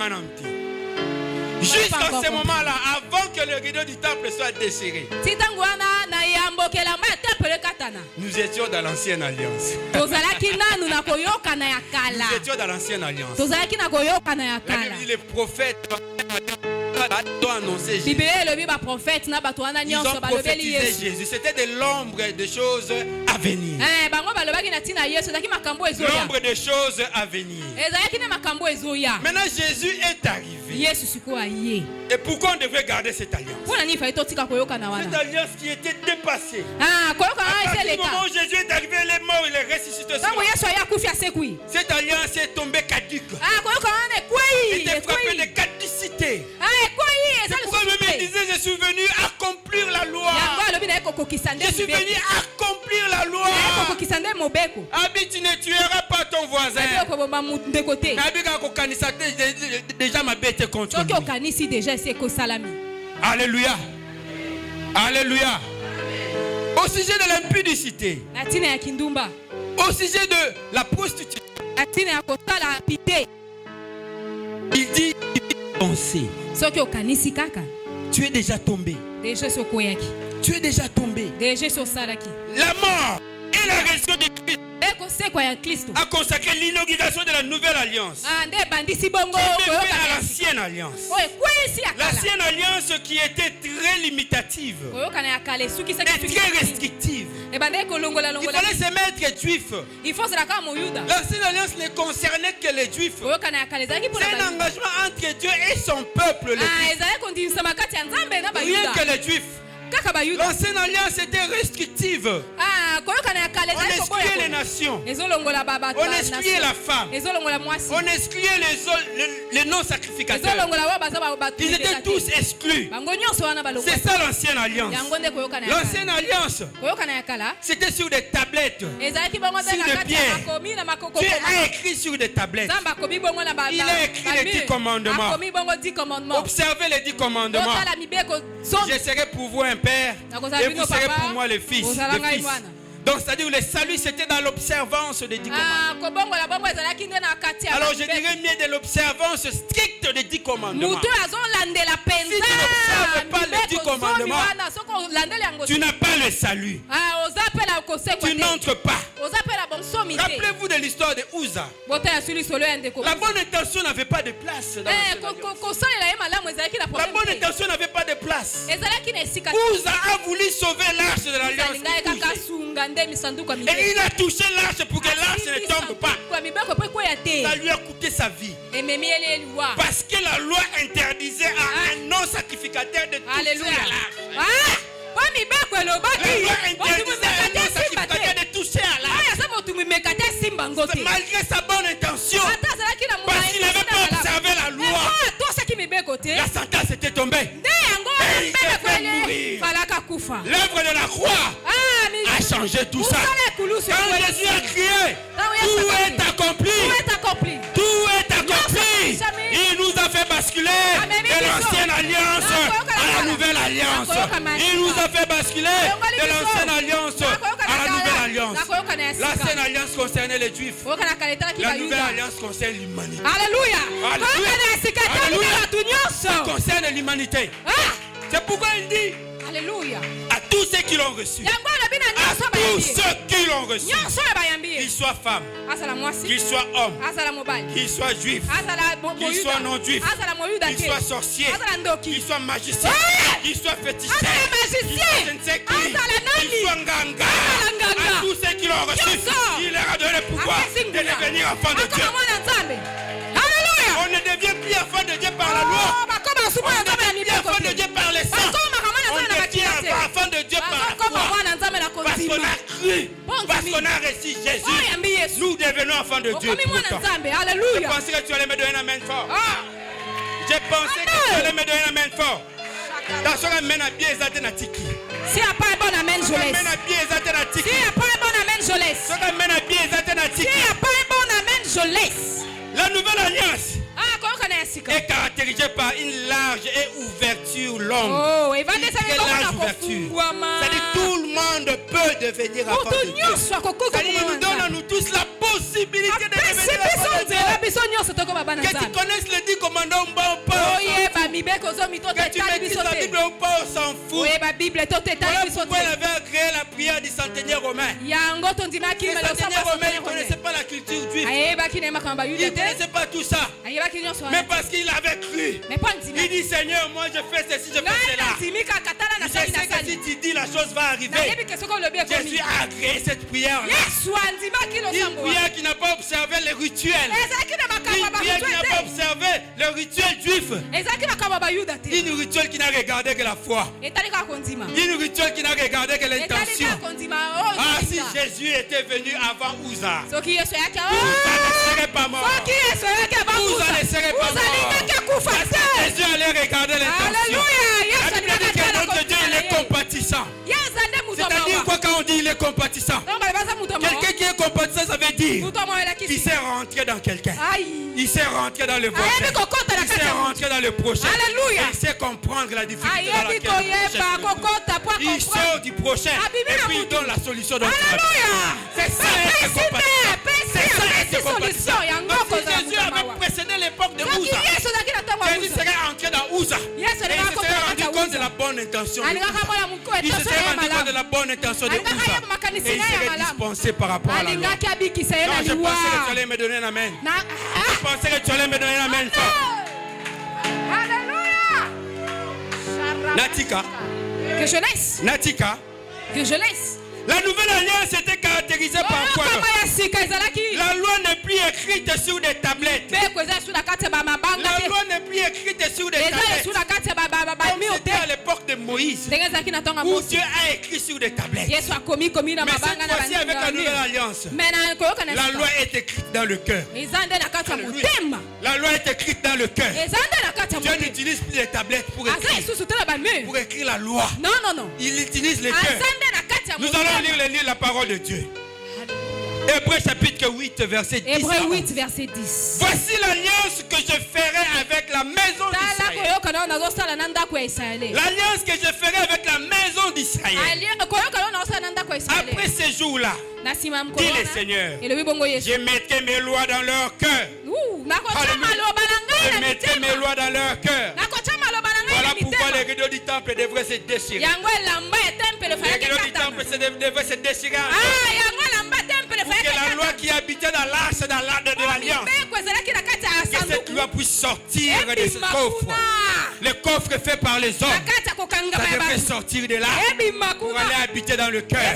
Jusqu'à ce moment-là, avant que le rideau du temple soit déchiré, nous étions dans l'ancienne alliance. Nous étions dans l'ancienne alliance. La Bible dit les prophètes ont annoncé Jésus. Ils ont prophétisé Jésus. C'était de l'ombre des choses à venir. L'ombre des choses à venir. Maintenant Jésus est arrivé. Et pourquoi on devrait garder cette alliance? Cette alliance qui était dépassée. À partir du moment où Jésus est arrivé, il est mort, il est ressuscité. Cette alliance est tombée caduque. Elle était frappée de caducité. C'est pourquoi le même disait, je suis venu accomplir la loi. Je suis venu accomplir la loi. Abi, tu ne tueras pas ton voisin. Déjà ma bête contre lui. Alléluia. Alléluia. Au sujet de l'impudicité, au sujet de la prostitution, il dit penser. Tu es déjà tombé. Tu es déjà tombé. La mort et la résurrection de Christ a consacré l'inauguration de la nouvelle alliance. Qui fait à l'ancienne alliance. L'ancienne alliance qui était très limitative et très restrictive. Il fallait se mettre juif. L'ancienne alliance ne concernait que les juifs. C'est un engagement entre Dieu et son peuple. Rien que les juifs. L'ancienne alliance était restrictive. On excluait les nations. On excluait la femme. On excluait les non-sacrificateurs. Ils étaient tous exclus. C'est ça l'ancienne alliance. L'ancienne alliance, c'était sur des tablettes, sur des pierres. Dieu a écrit sur des tablettes. Il a écrit les 10 commandements. Observez les 10 commandements. Je serai pour vous un père et vous serez pour moi le fils. Donc c'est-à-dire le salut c'était dans l'observance des 10 commandements. Alors je dirais mieux de l'observance stricte des 10 commandements. Si tu n'observes pas les 10 commandements, tu n'as pas le salut. Tu n'entres pas. Rappelez-vous de l'histoire de Uza. La bonne intention n'avait pas de place dans la bonne intention n'avait pas de place. Uza a voulu sauver l'arche de l'alliance. Et il a touché l'arche pour que l'arche ne tombe pas. Ça lui a coûté sa vie. Parce que la loi interdisait à un non-sacrificateur de toucher à l'arche. La loi interdisait à un non-sacrificateur de toucher à l'arche. Malgré sa bonne intention, parce qu'il n'avait pas observé la loi, la sentence était tombée. Et il devait mourir. L'œuvre de la croix a changé tout ça. Quand Jésus a crié, tout est accompli. Tout est accompli. Il nous a fait basculer de l'ancienne alliance à la nouvelle alliance. Il nous a fait basculer de l'ancienne alliance à la nouvelle alliance. L'ancienne alliance concernait les Juifs. La nouvelle alliance concerne l'humanité. Alléluia. Ça concerne l'humanité. C'est pourquoi il dit Alléluia. À tous ceux qui l'ont reçu. À tous ceux qui l'ont reçu. Qu'ils soient femmes, qu'ils soient hommes, qu'ils soient juifs, qu'ils soient non juifs, qu'ils soient sorciers, qu'ils soient magiciens, qu'ils soient fétichistes, qu'ils soient je ne sais qui, qu'ils soient nganga. À tous ceux qui l'ont reçu, il leur a donné le pouvoir de devenir enfants de Dieu. On ne devient plus enfant de Dieu par la loi. enfant de Dieu par le sang. On devient enfant de Dieu par la foi. Parce qu'on a cru. Parce qu'on a reçu Jésus. Nous devenons enfants de Dieu. Je pensais que tu allais me donner un amen fort. Je pensais que tu allais me donner un amen fort. Dans ce amen à bien exalté na tiki. Si a pas un bon amen, je laisse. Amen à bien exalté na tiki. Si a pas un bon amen, je laisse. Ce amen à bien exalté na tiki. Si a pas un bon amen, je laisse. La nouvelle alliance est caractérisée par une large et ouverture longue. Oh, une très large ouverture. C'est-à-dire tout le monde peut devenir enfant de Dieu. C'est-à-dire il nous donne à nous tous la possibilité de devenir enfant de Dieu. Que tu connaisses le 10 commandements ou pas, que tu maîtrises la Bible ou pas, on s'en fout. Voilà pourquoi il avait créé la prière du centenier romain. Le centenier romain, il ne connaissait pas la culture juive. Il ne connaissait pas tout ça. Mais parce qu'il avait cru. Il dit Seigneur, moi je fais ceci, je fais cela. Je sais que si tu dis la chose va arriver. Jésus a créé cette prière. Une prière qui n'a pas observé les rituels. Une prière qui n'a pas observé le rituel juif. Une rituel qui n'a regardé que la foi. Une rituel qui n'a regardé que l'intention. Ah, si Jésus était venu avant Uza, Uza ne serait pas mort. Uza ne serait pas mort. Jésus allait regarder l'intention. La Bible dit que notre Dieu il est compatissant. C'est-à-dire quoi quand on dit il est compatissant? Quelqu'un qui est compatissant, ça veut dire qu'il sait rentrer dans quelqu'un. Il sait rentrer dans le voisin. Il sait rentrer dans le prochain. Il sait comprendre la difficulté dans laquelle il sort du prochain et puis il donne la solution dans le problème. C'est ça être compatissant. C'est ça être compatissant. Donc si Jésus avait précédé l'époque de Uza, Jésus serait entré dans Uza et il se serait rendu compte de la bonne intention de Uza. Il se serait rendu compte de la bonne intention de Uza et il serait dispensé par rapport à la loi. Non, je pensais que tu allais me donner un amen. Je pensais que tu allais me donner un amen fort. Natika. Que je laisse. Natika. Que je laisse. La nouvelle alliance était caractérisée par quoi? La loi n'est plus écrite sur des tablettes. La loi n'est plus écrite sur des tablettes. Comme c'était à l'époque de Moïse, où Dieu a écrit sur des tablettes. Mais cette fois-ci, avec la nouvelle alliance, la loi est écrite dans le cœur. La loi est écrite dans le cœur. Dieu n'utilise plus les tablettes pour écrire la loi. Non. Il utilise le cœur. Nous allons lire le livre de la parole de Dieu. Hébreux chapitre 8, verset 10. Hébreux 8, verset 10. Voici l'alliance que je ferai avec la maison d'Israël. L'alliance que je ferai avec la maison d'Israël. Après ces jours-là, dit le Seigneur, je mettrai mes lois dans leur cœur. Je mettrai mes lois dans leur cœur. Voilà pourquoi les rideaux du temple devraient se déchirer. Les rideaux du temple devraient se déchirer. Pour que la loi qui habitait dans l'arche de l'alliance, que cette loi puisse sortir de ce coffre. Le coffre fait par les hommes, ça devrait sortir de là pour aller habiter dans le cœur.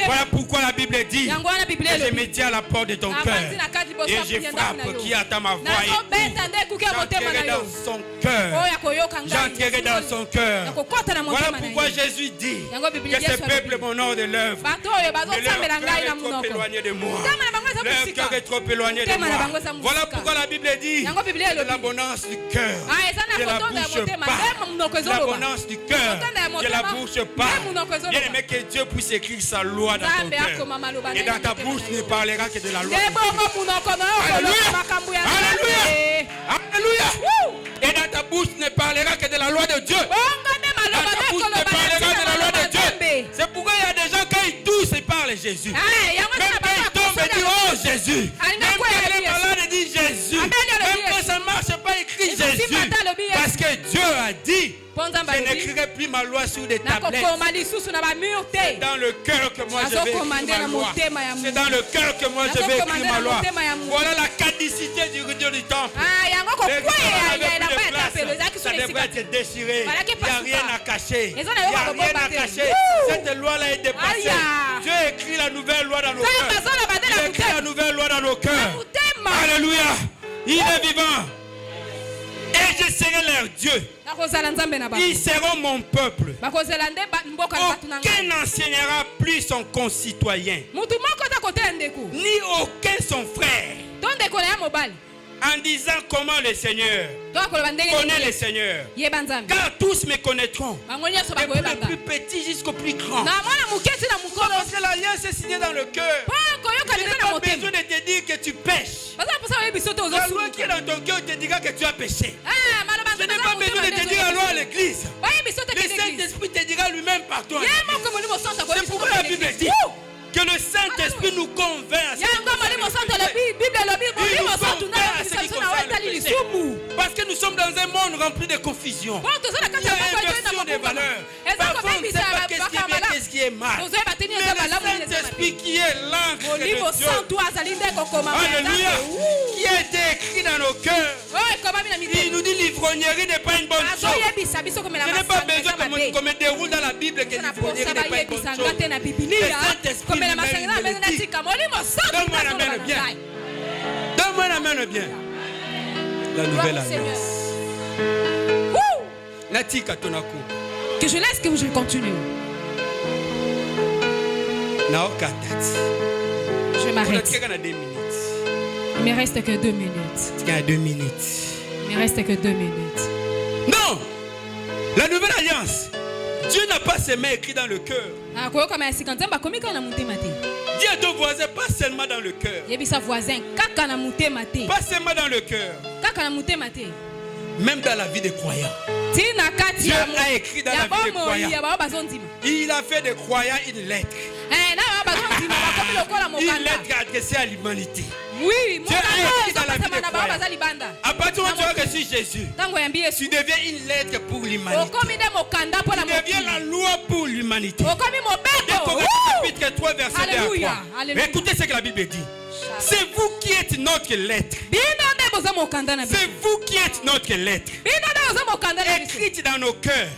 Voilà pourquoi la Bible dit que je me tiens à la porte de ton cœur et je frappe. Qui attend ma voix et j'entrerai dans son cœur. J'entrerai dans son cœur. Voilà pourquoi Jésus dit que ce peuple m'honore de l'œuvre. Mais leur cœur est trop éloigné de moi. Leur cœur est trop éloigné de moi. Voilà pourquoi la Bible dit de l'abondance du cœur, de la bouche pas. De l'abondance du cœur, de la bouche pas. Bien aimé, que Dieu puisse écrire sa loi dans ton cœur. Et dans ta bouche ne parlera que de la loi. Alléluia. Alléluia. Et dans ta bouche ne parlera que de la loi de Dieu. Dans ta bouche ne parlera de la loi de Dieu. C'est pourquoi il y a des gens quand ils toussent, ils parlent Jésus. Même quand ils tombent, ils disent oh Jésus. Même quand les malades disent Jésus. Même quand ça ne marche pas, ils crient Jésus. Parce que Dieu a dit, je n'écrirai plus ma loi sur des tablettes. C'est dans le cœur que moi je vais écrire ma loi. C'est dans le cœur que moi je vais écrire ma loi. Voilà la caducité du rideau du temple. Ça devrait être déchiré. Il n'y a rien à cacher. Il n'y a rien à cacher. Cette loi-là est dépassée. Dieu écrit la nouvelle loi dans nos cœurs. Il écrit la nouvelle loi dans nos cœurs. Alléluia. Il est vivant. Et je serai leur Dieu. Ils seront mon peuple. Aucun n'enseignera plus son concitoyen, ni aucun son frère, en disant comment le Seigneur connaît le Seigneur. Car tous me connaîtront, depuis le plus petit jusqu'au plus grand. Parce que l'alliance est signée dans le cœur. Je n'ai pas besoin de te dire que tu pêches. La loi qui est dans ton cœur te dira que tu as péché. Je n'ai pas besoin de te dire la loi à l'église. Le Saint-Esprit te dira lui-même par toi. C'est pourquoi la Bible dit que le Saint-Esprit nous convainc à ce qui concerne le péché. Parce que nous sommes dans un monde rempli de confusion. Il y a inversion des valeurs. Parfois on ne sait pas qu'est-ce qui est bien, qu'est-ce qui est mal. Mais le Saint-Esprit qui est l'encre de Dieu, alléluia, qui a été écrit dans nos cœurs, il nous dit l'ivrognerie n'est pas une bonne chose. Je n'ai pas besoin qu'on me déroule dans la Bible que l'ivrognerie n'est pas une bonne chose. Le Saint-Esprit donne-moi la main bien. Donne-moi la main bien. La nouvelle alliance. Que je laisse que je continue. Je m'arrête. Il ne me reste que 2 minutes. Il me reste que 2 minutes. Non! La nouvelle alliance. Dieu n'a pas ses mains écrites dans le cœur. Dis à ton voisin, pas seulement dans le cœur. Pas seulement dans le cœur. Même dans la vie des croyants. Dieu a écrit dans la vie des croyants. Il a fait des croyants une lettre. Une lettre adressée à l'humanité. Oui, Dieu a écrit dans la vie des croyants. À partir du moment où tu as reçu Jésus, tu deviens une lettre pour l'humanité. Tu deviens la loi pour l'humanité. Chapitre 3, verset 2 à 3. Écoutez ce que la Bible dit. C'est vous qui êtes notre lettre. C'est vous qui êtes notre lettre. Écrite dans nos cœurs.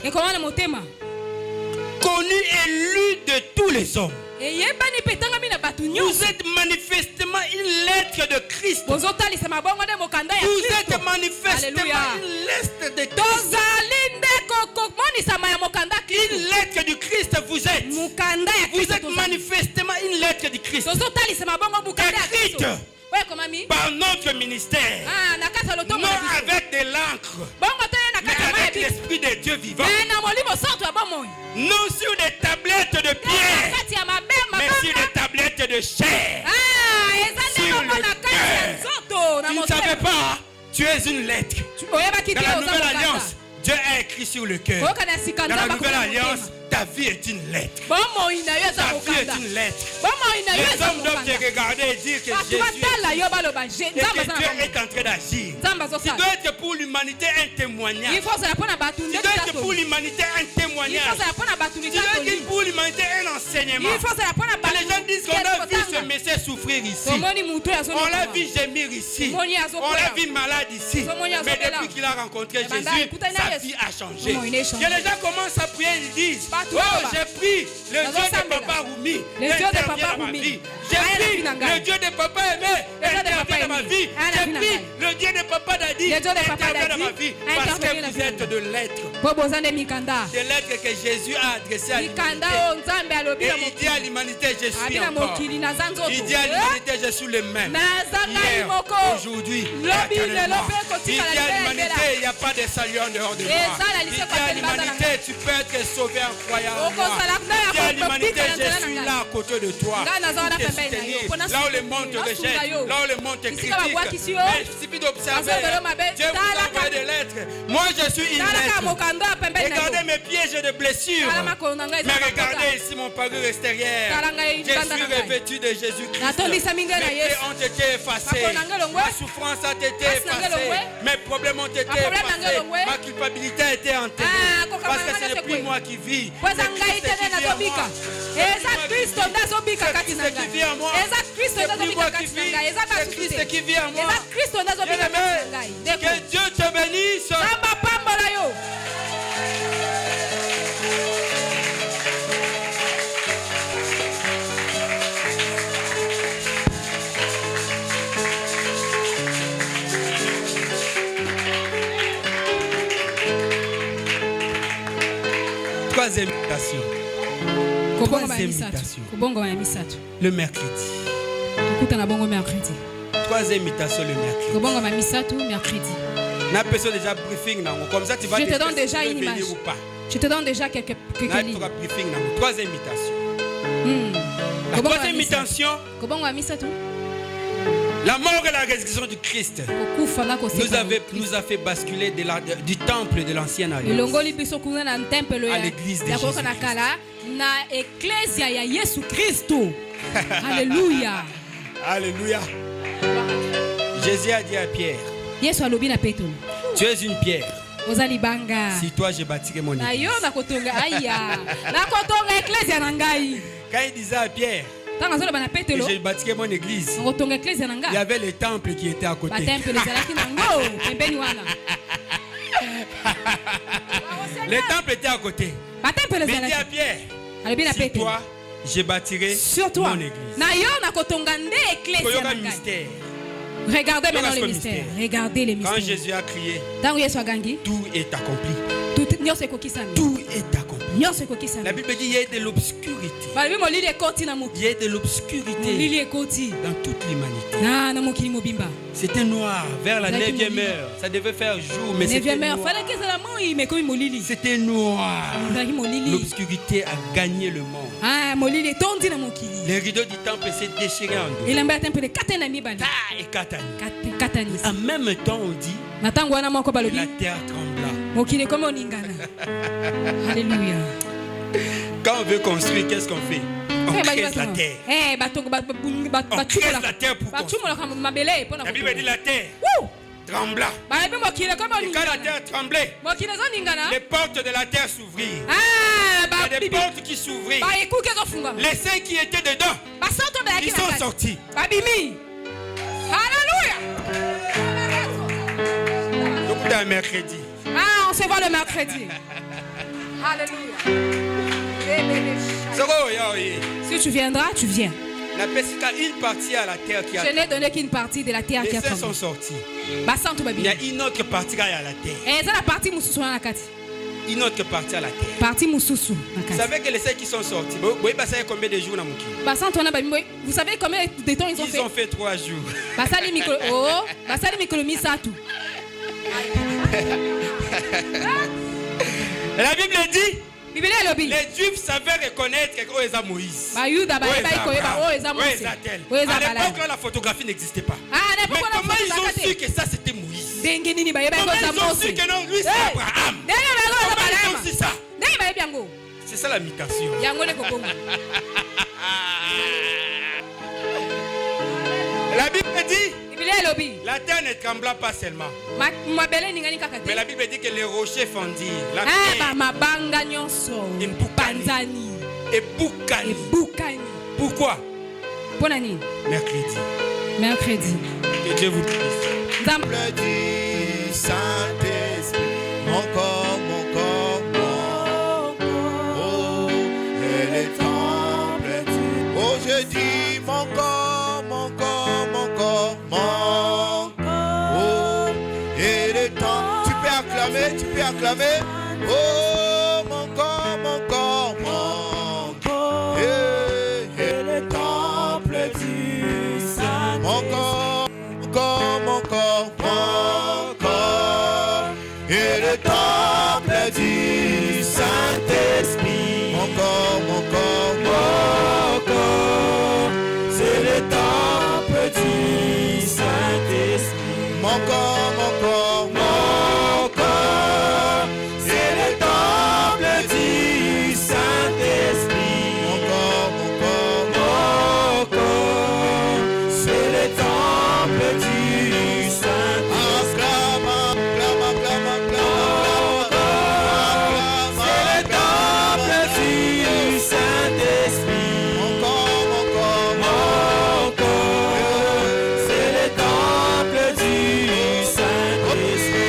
Connue et lue de tous les hommes. Vous êtes manifestement une lettre de Christ. Vous êtes manifestement une lettre de Christ. Une lettre du Christ vous êtes. Vous êtes manifestement une lettre du Christ. Écrite par notre ministère. Non avec de l'encre, mais avec l'Esprit de Dieu vivant. Non sur des tablettes de pierre, mais sur des tablettes de chair. Sur le cœur. Tu ne savais pas, tu es une lettre. Dans la nouvelle alliance, Dieu a écrit sur le cœur. Dans la nouvelle alliance, ta vie est une lettre. Ta vie est une lettre. Les hommes doivent te regarder et dire que Jésus et que Dieu est en train d'agir. Tu dois être pour l'humanité un témoignage. Tu dois être pour l'humanité un témoignage. Tu dois être pour l'humanité un enseignement. Les gens disent qu'on a vu ce Messie souffrir ici. On l'a vu gémir ici. On l'a vu malade ici. Mais depuis qu'il a rencontré Jésus, sa vie a changé. Et les gens commencent à prier, ils disent: oh, j'ai pris le Dieu de Papa Roumi, intervient dans ma vie. J'ai pris le Dieu de Papa Aimé, intervient dans ma vie. J'ai pris le Dieu de Papa Dadi, intervient dans ma vie. Parce que vous êtes de lettres. Des lettres que Jésus a adressées à l'humanité. Et il dit à l'humanité: je suis encore. Il dit à l'humanité: je suis le même. Hier, aujourd'hui, éternellement. Il dit à l'humanité: il n'y a pas de salut en dehors de moi. Il dit à l'humanité: tu peux être sauvé en croyant en moi. Il dit à l'humanité: je suis là à côté de toi. Pour te soutenir. Là où le monde te rejette, là où le monde te critique. Mais il suffit d'observer. Dieu vous envoie des lettres. Moi je suis une lettre. Regardez mes pièges de blessures. Mais regardez ici mon parure extérieure. Je suis revêtu de Jésus-Christ. Mes péchés ont été effacés. Ma souffrance a été effacée. Mes problèmes ont été effacés. Ma culpabilité a été enterrée. Parce que ce n'est plus moi qui vis. C'est Christ qui vit en moi. C'est plus moi qui vis. C'est Christ qui vit en moi. Que Dieu te bénisse. Troisième invitation. Le mercredi. Troisième invitation le mercredi. Déjà briefing, comme ça tu vas je te donne déjà une image. Je te donne déjà quelques lignes. Troisième invitation. La troisième invitation. La mort et la résurrection du Christ nous a fait basculer du temple de l'ancienne alliance à l'église de Jésus. Alléluia. Alléluia. Jésus a dit à Pierre, tu es une pierre. Si toi je bâtirai mon église. Quand il disait à Pierre que je bâtirai mon église, il y avait le temple qui était à côté. Le temple était à côté. Mais il dit à Pierre, si toi je bâtirai mon église. Regardez maintenant les mystères. Regardez les mystères. Quand Jésus a crié, tout est accompli. Tout est accompli. La Bible dit qu'il y a de l'obscurité. Il y a de l'obscurité dans toute l'humanité. C'était noir vers la 9e heure. Ça devait faire jour, mais c'était noir. C'était noir. L'obscurité a gagné le monde. Les rideaux du temple s'est déchiré en deux. En même temps, on dit la terre trembla. Alléluia. Quand on veut construire, qu'est-ce qu'on fait? On crée la terre. On crée la terre pour construire. La Bible dit la terre trembla. Et quand la terre tremblait, les portes de la terre s'ouvrirent. Il y a des portes qui s'ouvrirent. Les saints qui étaient dedans, ils sont sortis. Alléluia. Donc c'est un mercredi. On se voit le mercredi. Alléluia. Si tu viendras, tu viens. Une partie à la terre qui a. Je n'ai donné qu'une partie de la terre qui a. Les saints sont sortis. Il y a une autre partie à la terre. Une autre partie à la terre. Vous savez que les saints qui sont sortis, vous savez combien de jours vous savez combien de temps ils ont fait? Ils ont fait 3 jours. La Bible dit les Juifs savaient reconnaître que c'est Moïse. À l'époque, la photographie n'existait pas. Mais comment ils ont su que ça c'était Moïse? Comment ils ont su que non, lui c'est Abraham? Comment ils ont su ça? C'est ça la mutation. La Bible dit la terre ne trembla pas seulement. Mais la Bible dit que les rochers fondirent. La terre et Boukani. Pourquoi? Mercredi. Que Dieu vous bénisse. Temple du Saint-Esprit, mon corps, mon corps, oh, et les temples du. Oh, je dis mon corps, mon corps, mon corps, oh, et les temples. Tu peux acclamer, oh, mon corps, mon corps, et les temples du Saint-Esprit, mon corps, mon corps, et le temple du Saint-Esprit. Mon corps, c'est le temple du Saint-Esprit. Mon corps, c'est le temple du Saint-Esprit. Mon corps, c'est le temple du Saint-Esprit.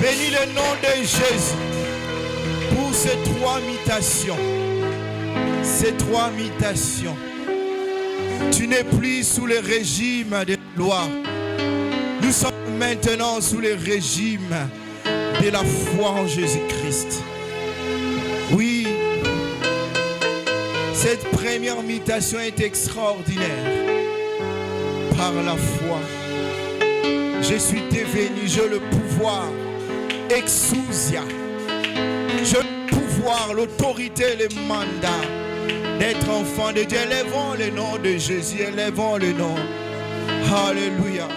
Bénis le nom de Jésus pour ces 3 mutations. Ces 3 mutations. Tu n'es plus sous le régime de la loi. Nous sommes maintenant sous le régime de la foi en Jésus-Christ. Oui, cette première mutation est extraordinaire. Par la foi, je suis devenu, j'ai le pouvoir, exousia. J'ai le pouvoir, l'autorité, le mandat d'être enfant de Dieu. Élevons le nom de Jésus, élevons le nom. Alléluia.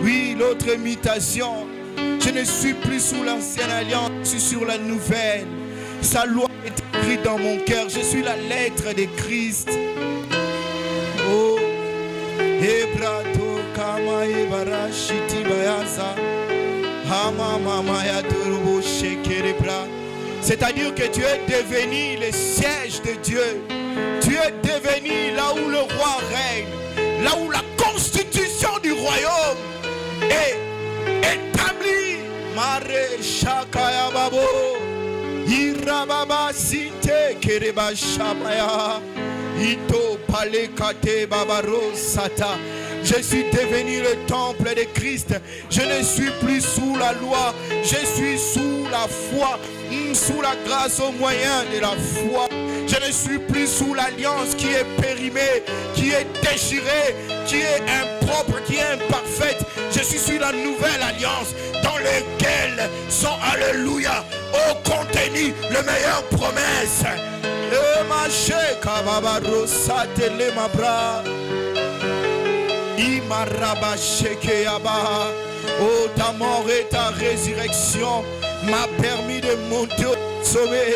Oui, l'autre mutation, je ne suis plus sous l'ancienne alliance, je suis sur la nouvelle. Sa loi est écrite dans mon cœur, je suis la lettre de Christ. Oh, Ebrato kama ebarashiti bayaza, hama mama ya turubo shekerebra. C'est-à-dire que tu es devenu le siège de Dieu. Tu es devenu là où le roi règne, là où la constitution du royaume est établie. Mare shakaya babo, irababa sinte kereba shabaya, ito palekate babaro sata. Je suis devenu le temple de Christ. Je ne suis plus sous la loi. Je suis sous la foi, sous la grâce au moyen de la foi. Je ne suis plus sous l'alliance qui est périmée, qui est déchirée, qui est impropre, qui est imparfaite. Je suis sur la nouvelle alliance dans laquelle sont, alléluia, contenues les meilleures promesses. Oh, ta mort et ta résurrection m'a permis de monter au sommet.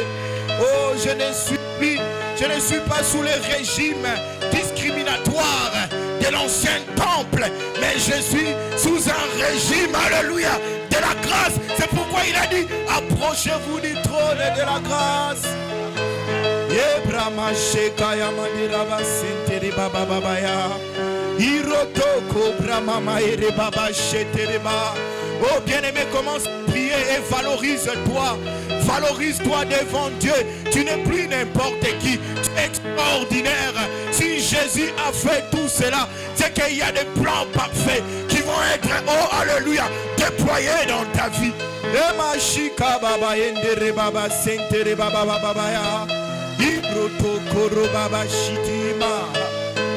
Oh, je ne suis pas sous le régime discriminatoire de l'ancien temple, mais je suis sous un régime, alléluia, de la grâce. C'est pourquoi il a dit, approchez-vous du trône de la grâce. Oh bien-aimé, commence à prier et valorise-toi. Valorise-toi devant Dieu. Tu n'es plus n'importe qui. Tu es extraordinaire. Si Jésus a fait tout cela, c'est qu'il y a des plans parfaits qui vont être, oh alléluia, déployés dans ta vie.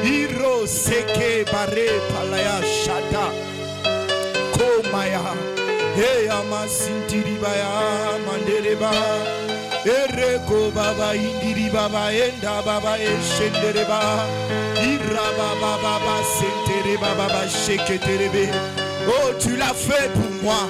Hiro seke bare palaya shata komaya he amasintiri baya mandereba ereko baba indiri baba enda baba eshendereba iraba baba sentere baba sheketerebe. Oh, tu l'as fait pour moi.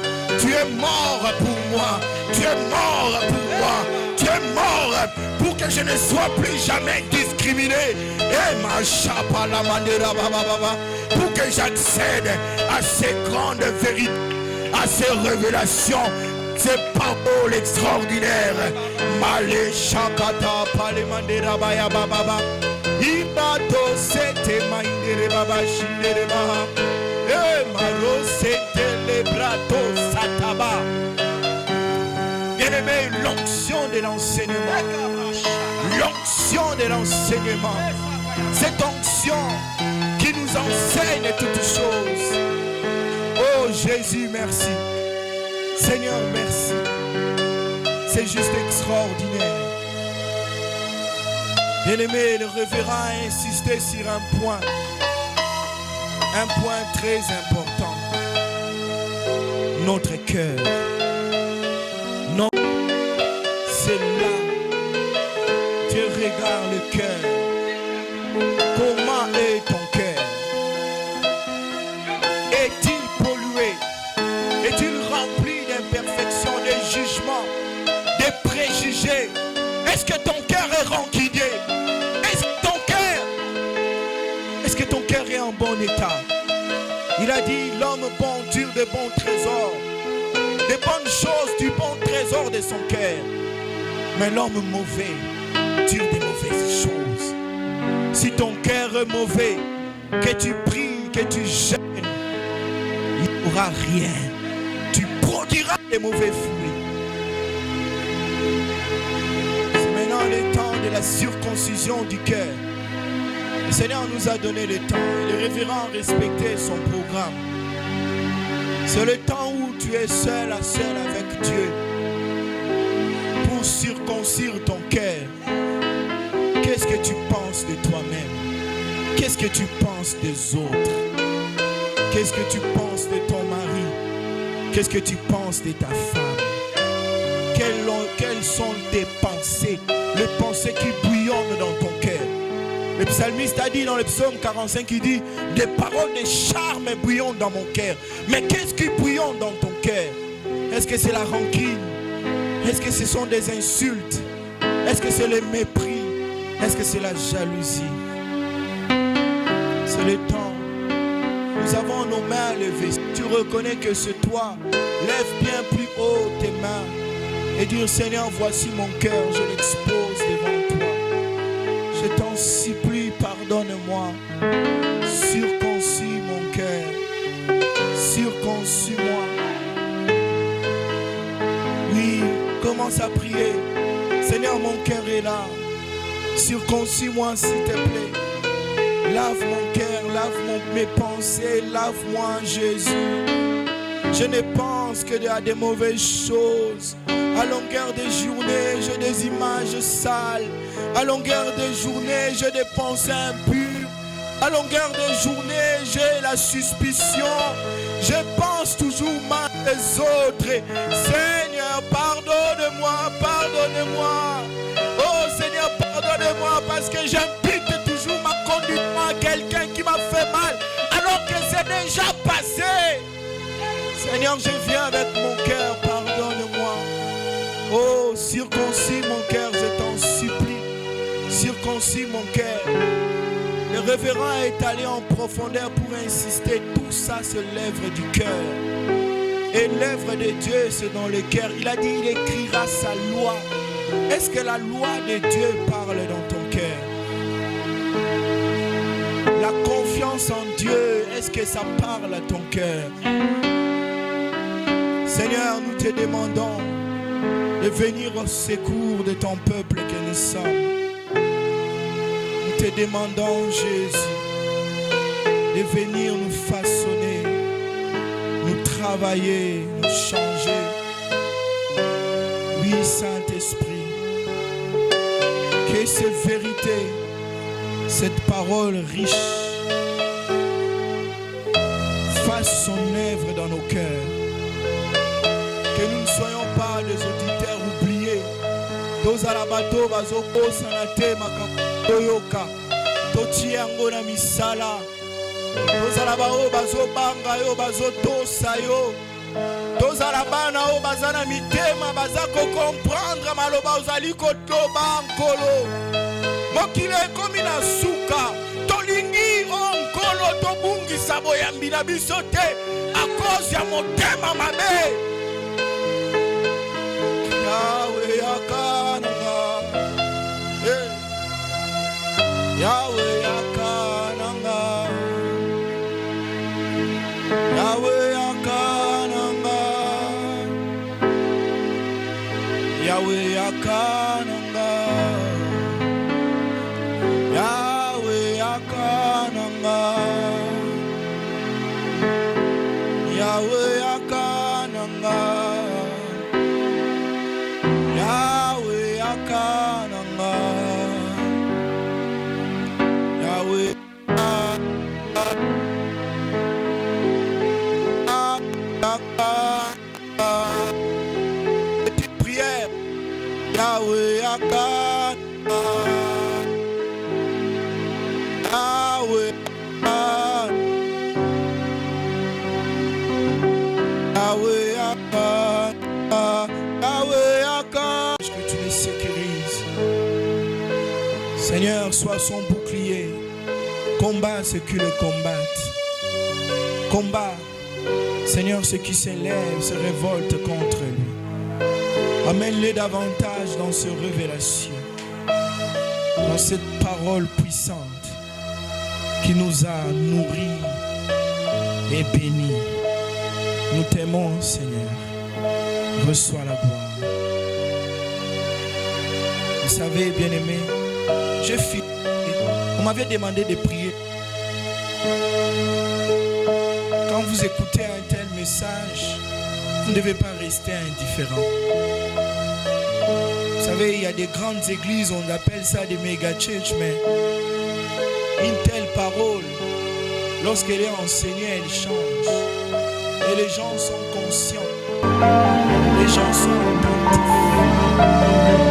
Tu es mort pour moi. Tu es mort pour moi. Tu es mort pour que je ne sois plus jamais discriminé. Et ma chapa la mandera baba, pour que j'accède à ces grandes vérités, à ces révélations, ces paroles extraordinaires. Malé chakata pale mandera baya baba. Ibato sete mandere baba shindere baba. Et maro sete le brato sataba. Bien-aimé, l'onction de l'enseignement. L'onction de l'enseignement. Cette onction qui nous enseigne toutes choses. Oh Jésus, merci. Seigneur, merci. C'est juste extraordinaire. Bien-aimé, le révérend a insisté sur un point très important. Notre cœur. C'est là. Dieu regarde le cœur. Comment est ton cœur? Est-il pollué? Est-il rempli d'imperfections, de jugements, de préjugés? Est-ce que ton cœur est rancunier? Est-ce que ton cœur est en bon état? Il a dit, l'homme bon tire de bons trésors, des bonnes choses du bon trésor de son cœur. Mais l'homme mauvais tire des mauvaises choses. Si ton cœur est mauvais, que tu pries, que tu jeûnes, il n'y aura rien. Tu produiras les mauvais fruits. C'est maintenant le temps de la circoncision du cœur. Le Seigneur nous a donné le temps. Et le révérend a respecté son programme. C'est le temps où tu es seul à seul avec Dieu pour circoncire ton cœur. Qu'est-ce que tu penses de toi-même? Qu'est-ce que tu penses des autres? Qu'est-ce que tu penses de ton mari? Qu'est-ce que tu penses de ta femme? Quelles sont tes pensées? Les pensées qui bouillonnent dans ton cœur. Le psalmiste a dit dans le psaume 45, il dit, des paroles de charme bouillonnent dans mon cœur. Mais qu'est-ce qui bouillonne dans ton cœur? Est-ce que c'est la rancune? Est-ce que ce sont des insultes? Est-ce que c'est le mépris? Est-ce que c'est la jalousie? C'est le temps. Nous avons nos mains levées. Si tu reconnais que c'est toi, lève bien plus haut tes mains et dire, Seigneur, voici mon cœur, je l'expose devant toi. Je t'en supplie, pardonne-moi. Circoncis mon cœur. Circoncis-moi. Oui, commence à prier. Seigneur, mon cœur est là. Circoncis-moi, s'il te plaît. Lave mon cœur, lave mes pensées, lave-moi, Jésus. Je ne pense que à des mauvaises choses. À longueur de journée, j'ai des images sales. À longueur de journée, j'ai des pensées impures. À longueur de journée, j'ai la suspicion. Je pense toujours mal des autres. Seigneur, pardonne-moi, pardonne-moi. Oh Seigneur, pardonne-moi parce que j'impute toujours ma conduite à quelqu'un qui m'a fait mal alors que c'est déjà passé. Seigneur, je viens avec mon cœur, pardonne-moi. Oh, circoncis mon cœur, je t'en supplie. Circoncis mon cœur. Le révérend est allé en profondeur pour insister. Tout ça, c'est l'œuvre du cœur. Et l'œuvre de Dieu, c'est dans le cœur. Il a dit, il écrira sa loi. Est-ce que la loi de Dieu parle dans ton cœur? La confiance en Dieu, est-ce que ça parle à ton cœur? Seigneur, nous te demandons de venir au secours de ton peuple que nous sommes. Nous te demandons, Jésus, de venir nous façonner, nous travailler, nous changer. Oui, Saint-Esprit, que ces vérités, cette parole riche, fasse son œuvre dans nos cœurs. Que nous ne soyons pas des auditeurs oubliés. Tozalabato bazoko sanate makayoka. Totiango na misala. Tozalabao bazobanga yo bazotosa yo. Tozalabana o bazana mitema bazako comprendre maloba ozali kotoba nkolo. Mokile komi na suka. Tolingi onkolo tobungi sabo ya mbina bisote. A cause ya motema mabe. Yahweh yakananga, Yahweh yakananga, Yahweh yakananga, Yahweh yakananga, Yahweh yakananga, Yahweh yakananga. Yahweh yakananga, Yahweh yakananga. Petite prière, Yahweh yakananga, Yahweh yakananga, Yahweh yakananga, Yahweh yakananga. Que tu les sécurises. Seigneur, sois son bouclier. Combat ceux qui le combattent. Combat, Seigneur, ceux qui s'élèvent, se révoltent contre lui. Amène-les davantage dans ces révélations, dans cette parole puissante qui nous a nourris et bénis. Nous t'aimons, Seigneur. Reçois la gloire. Vous savez, bien-aimé, je finis. On m'avait demandé de prier. Quand vous écoutez un tel message, vous ne devez pas rester indifférent. Vous savez, il y a des grandes églises, on appelle ça des méga church, mais une telle parole, lorsqu'elle est enseignée, elle change. Et les gens sont conscients. Les gens sont attentifs.